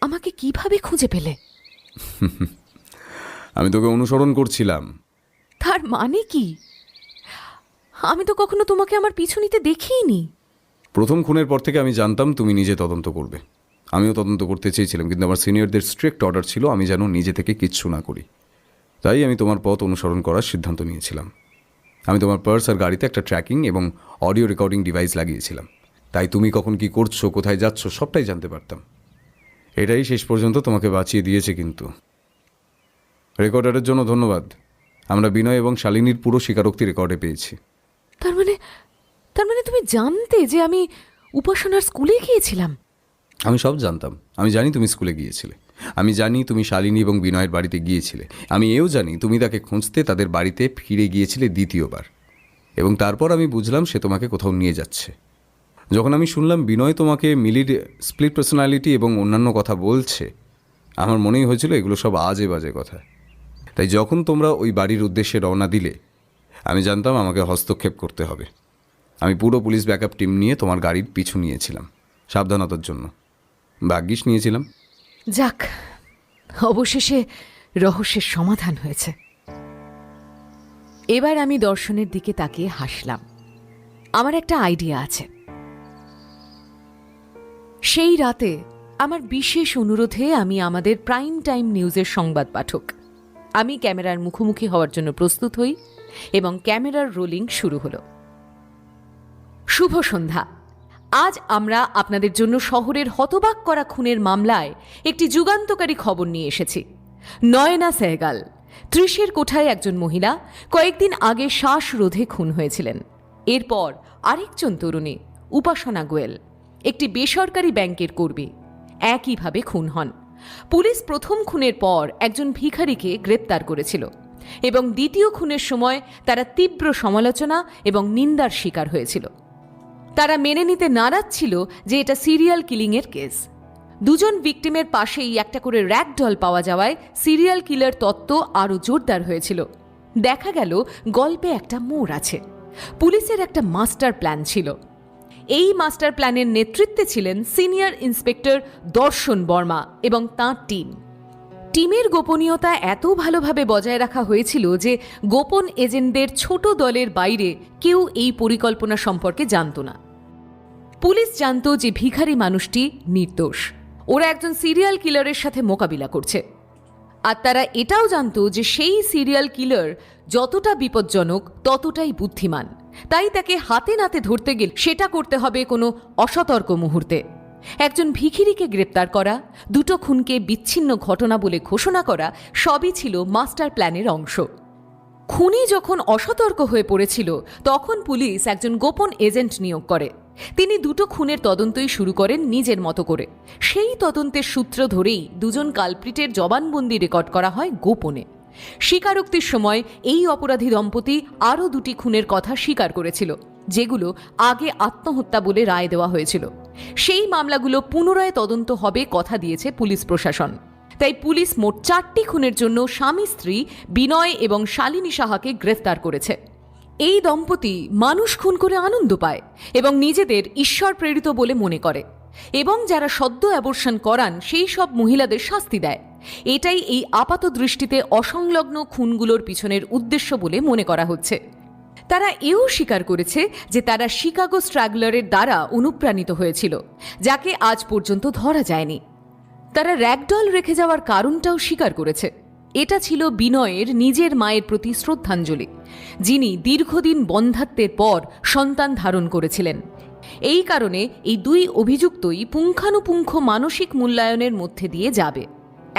আমাকে কিভাবে খুঁজে পেলে? আমি তোকে অনুসরণ করছিলাম। তার মানে কি? আমি তো কখনো তোমাকে আমার পিছু নিতে দেখিনি। প্রথম খুনের পর থেকে আমি জানতাম তুমি নিজে তদন্ত করবে। আমিও তদন্ত করতে চেয়েছিলাম, কিন্তু আমার সিনিয়রদের স্ট্রিক্ট অর্ডার ছিল আমি যেন নিজে থেকে কিচ্ছু না করি। তাই আমি তোমার পথ অনুসরণ করার সিদ্ধান্ত নিয়েছিলাম। আমি তোমার পার্স আর গাড়িতে একটা ট্র্যাকিং এবং অডিও রেকর্ডিং ডিভাইস লাগিয়েছিলাম, তাই তুমি কখন কি করছো, কোথায় যাচ্ছ, সবটাই জানতে পারতাম। এটাই শেষ পর্যন্ত তোমাকে বাঁচিয়ে দিয়েছে। কিন্তু রেকর্ডারের জন্য ধন্যবাদ। আমরা বিনয় এবং শালিনীর পুরো স্বীকারোক্তি রেকর্ডে পেয়েছি। তার মানে তুমি জানতে যে আমি উপাসনার স্কুলে গিয়েছিলাম? আমি সব জানতাম। আমি জানি তুমি স্কুলে গিয়েছিলে, আমি জানি তুমি শালিনী এবং বিনয়ের বাড়িতে গিয়েছিলে, আমি এও জানি তুমি তাকে খুঁজতে তাদের বাড়িতে ফিরে গিয়েছিলে দ্বিতীয়বার, এবং তারপর আমি বুঝলাম সে তোমাকে কোথাও নিয়ে যাচ্ছে। যখন আমি শুনলাম বিনয় তোমাকে মিলির স্প্লিট পার্সোনালিটি এবং অন্যান্য কথা বলছে, আমার মনেই হয়েছিল এগুলো সব আজে বাজে কথা। তাই যখন তোমরা ওই বাড়ির উদ্দেশ্যে রওনা দিলে, আমি জানতাম আমাকে হস্তক্ষেপ করতে হবে। আমি পুরো পুলিশ ব্যাকআপ টিম নিয়ে তোমার গাড়ির পিছু নিয়েছিলাম সাবধানতার জন্য। ভাগ্যিস নিয়েছিলাম। যাক, অবশেষে রহস্যের সমাধান হয়েছে। এবার আমি দর্শনের দিকে তাকিয়ে হাসলাম। আমার একটা আইডিয়া আছে। সেই রাতে আমার বিশেষ অনুরোধে আমি আমাদের প্রাইম টাইম নিউজের সংবাদ পাঠক, আমি ক্যামেরার মুখোমুখি হওয়ার জন্য প্রস্তুত হই এবং ক্যামেরার রোলিং শুরু হলো। শুভ সন্ধ্যা। আজ আমরা আপনাদের জন্য শহরের হতবাক করা খুনের মামলায় একটি যুগান্তকারী খবর নিয়ে এসেছি। নয়না সেহগাল, 30-এর কোঠায় একজন মহিলা কয়েকদিন আগে শ্বাসরোধে খুন হয়েছিলেন। এরপর আরেকজন তরুণী উপাসনা গোয়েল, একটি বেসরকারি ব্যাংকের কর্মী, একইভাবে খুন হন। পুলিশ প্রথম খুনের পর একজন ভিখারিকে গ্রেপ্তার করেছিল এবং দ্বিতীয় খুনের সময় তারা তীব্র সমালোচনা এবং নিন্দার শিকার হয়েছিল। তারা মেনে নিতে নারাজ ছিল যে এটা সিরিয়াল কিলিংয়ের কেস। দুজন ভিকটিমের পাশেই একটা করে র্যাগ ডল পাওয়া যাওয়ায় সিরিয়াল কিলার তত্ত্ব আরও জোরদার হয়েছিল। দেখা গেল গল্পে একটা মোড় আছে। পুলিশের একটা মাস্টার প্ল্যান ছিল। এই মাস্টার প্ল্যানের নেতৃত্বে ছিলেন সিনিয়র ইন্সপেক্টর দর্শন বর্মা এবং তাঁর টিম। টিমের গোপনীয়তা এত ভালোভাবে বজায় রাখা হয়েছিল যে গোপন এজেন্টদের ছোট দলের বাইরে কেউ এই পরিকল্পনা সম্পর্কে জানত না। পুলিশ জানত যে ভিখারি মানুষটি নির্দোষ, ওরা একজন সিরিয়াল কিলারের সাথে মোকাবিলা করছে। আর তারা এটাও জানত যে সেই সিরিয়াল কিলার যতটা বিপজ্জনক ততটাই বুদ্ধিমান, তাই তাকে হাতে নাতে ধরতে গেলে সেটা করতে হবে কোনো অসতর্ক মুহূর্তে। একজন ভিখিরিকে গ্রেপ্তার করা, দুটো খুনকে বিচ্ছিন্ন ঘটনা বলে ঘোষণা করা সবই ছিল মাস্টার প্ল্যানের অংশ। খুনি যখন অসতর্ক হয়ে পড়েছিল তখন পুলিশ একজন গোপন এজেন্ট নিয়োগ করে। তিনি দুটো খুনের তদন্তই শুরু করেন নিজের মতো করে। সেই তদন্তের সূত্র ধরেই দুজন কালপ্রিটের জবানবন্দি রেকর্ড করা হয় গোপনে। স্বীকারোক্তির সময় এই অপরাধী দম্পতি আরও দুটি খুনের কথা স্বীকার করেছিল, যেগুলো আগে আত্মহত্যা বলে রায় দেওয়া হয়েছিল। সেই মামলাগুলো পুনরায় তদন্ত হবে কথা দিয়েছে পুলিশ প্রশাসন। তাই পুলিশ মোট 4টি খুনের জন্য স্বামী স্ত্রী বিনয় এবং শালিনী সাহাকে গ্রেফতার করেছে। এই দম্পতি মানুষ খুন করে আনন্দ পায় এবং নিজেদের ঈশ্বর প্রেরিত বলে মনে করে, এবং যারা সদ্য অ্যাবর্শন করান সেই সব মহিলাদের শাস্তি দেয়। এটাই এই আপাত দৃষ্টিতে অসংলগ্ন খুনগুলোর পিছনের উদ্দেশ্য বলে মনে করা হচ্ছে। তারা এও স্বীকার করেছে যে তারা শিকাগো স্ট্রাগলারের দ্বারা অনুপ্রাণিত হয়েছিল, যাকে আজ পর্যন্ত ধরা যায়নি। তারা র্যাগডল রেখে যাওয়ার কারণটাও স্বীকার করেছে। এটা ছিল বিনয়ের নিজের মায়ের প্রতি শ্রদ্ধাঞ্জলি, যিনি দীর্ঘদিন বন্ধ্যাত্বের পর সন্তান ধারণ করেছিলেন। এই কারণে এই দুই অভিযুক্তই পুঙ্খানুপুঙ্খ মানসিক মূল্যায়নের মধ্যে দিয়ে যাবে।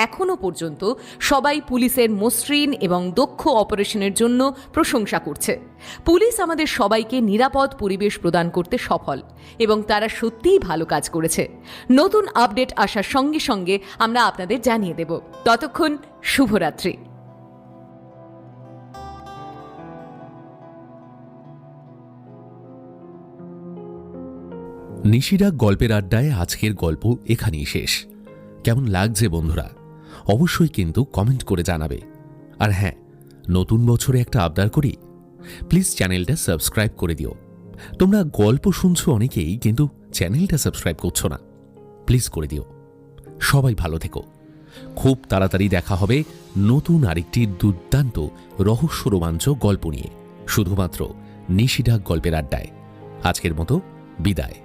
এখনও পর্যন্ত সবাই পুলিশের মসৃণ এবং দক্ষ অপারেশনের জন্য প্রশংসা করছে। পুলিশ আমাদের সবাইকে নিরাপদ পরিবেশ প্রদান করতে সফল এবং তারা সত্যিই ভালো কাজ করেছে। নতুন আপডেট আসার সঙ্গে সঙ্গে আমরা আপনাদের জানিয়ে দেব। ততক্ষণ শুভরাত্রি। নিশিরাগ গল্পের আড্ডায় আজকের গল্প এখানেই শেষ। কেমন লাগছে বন্ধুরা অবশ্যই কিন্তু কমেন্ট করে জানাবে। আর হ্যাঁ, নতুন বছরে একটা আবদার করি, প্লিজ চ্যানেলটা সাবস্ক্রাইব করে দিও। তোমরা গল্প শুনছো অনেকেই, কিন্তু চ্যানেলটা সাবস্ক্রাইব করছো না, প্লিজ করে দিও। সবাই ভালো থেকো। খুব তাড়াতাড়ি দেখা হবে নতুন আরেকটি দুর্দান্ত রহস্য রোমাঞ্চ গল্প নিয়ে, শুধুমাত্র নিশিরাগ গল্পের আড্ডায়। আজকের মতো বিদায়।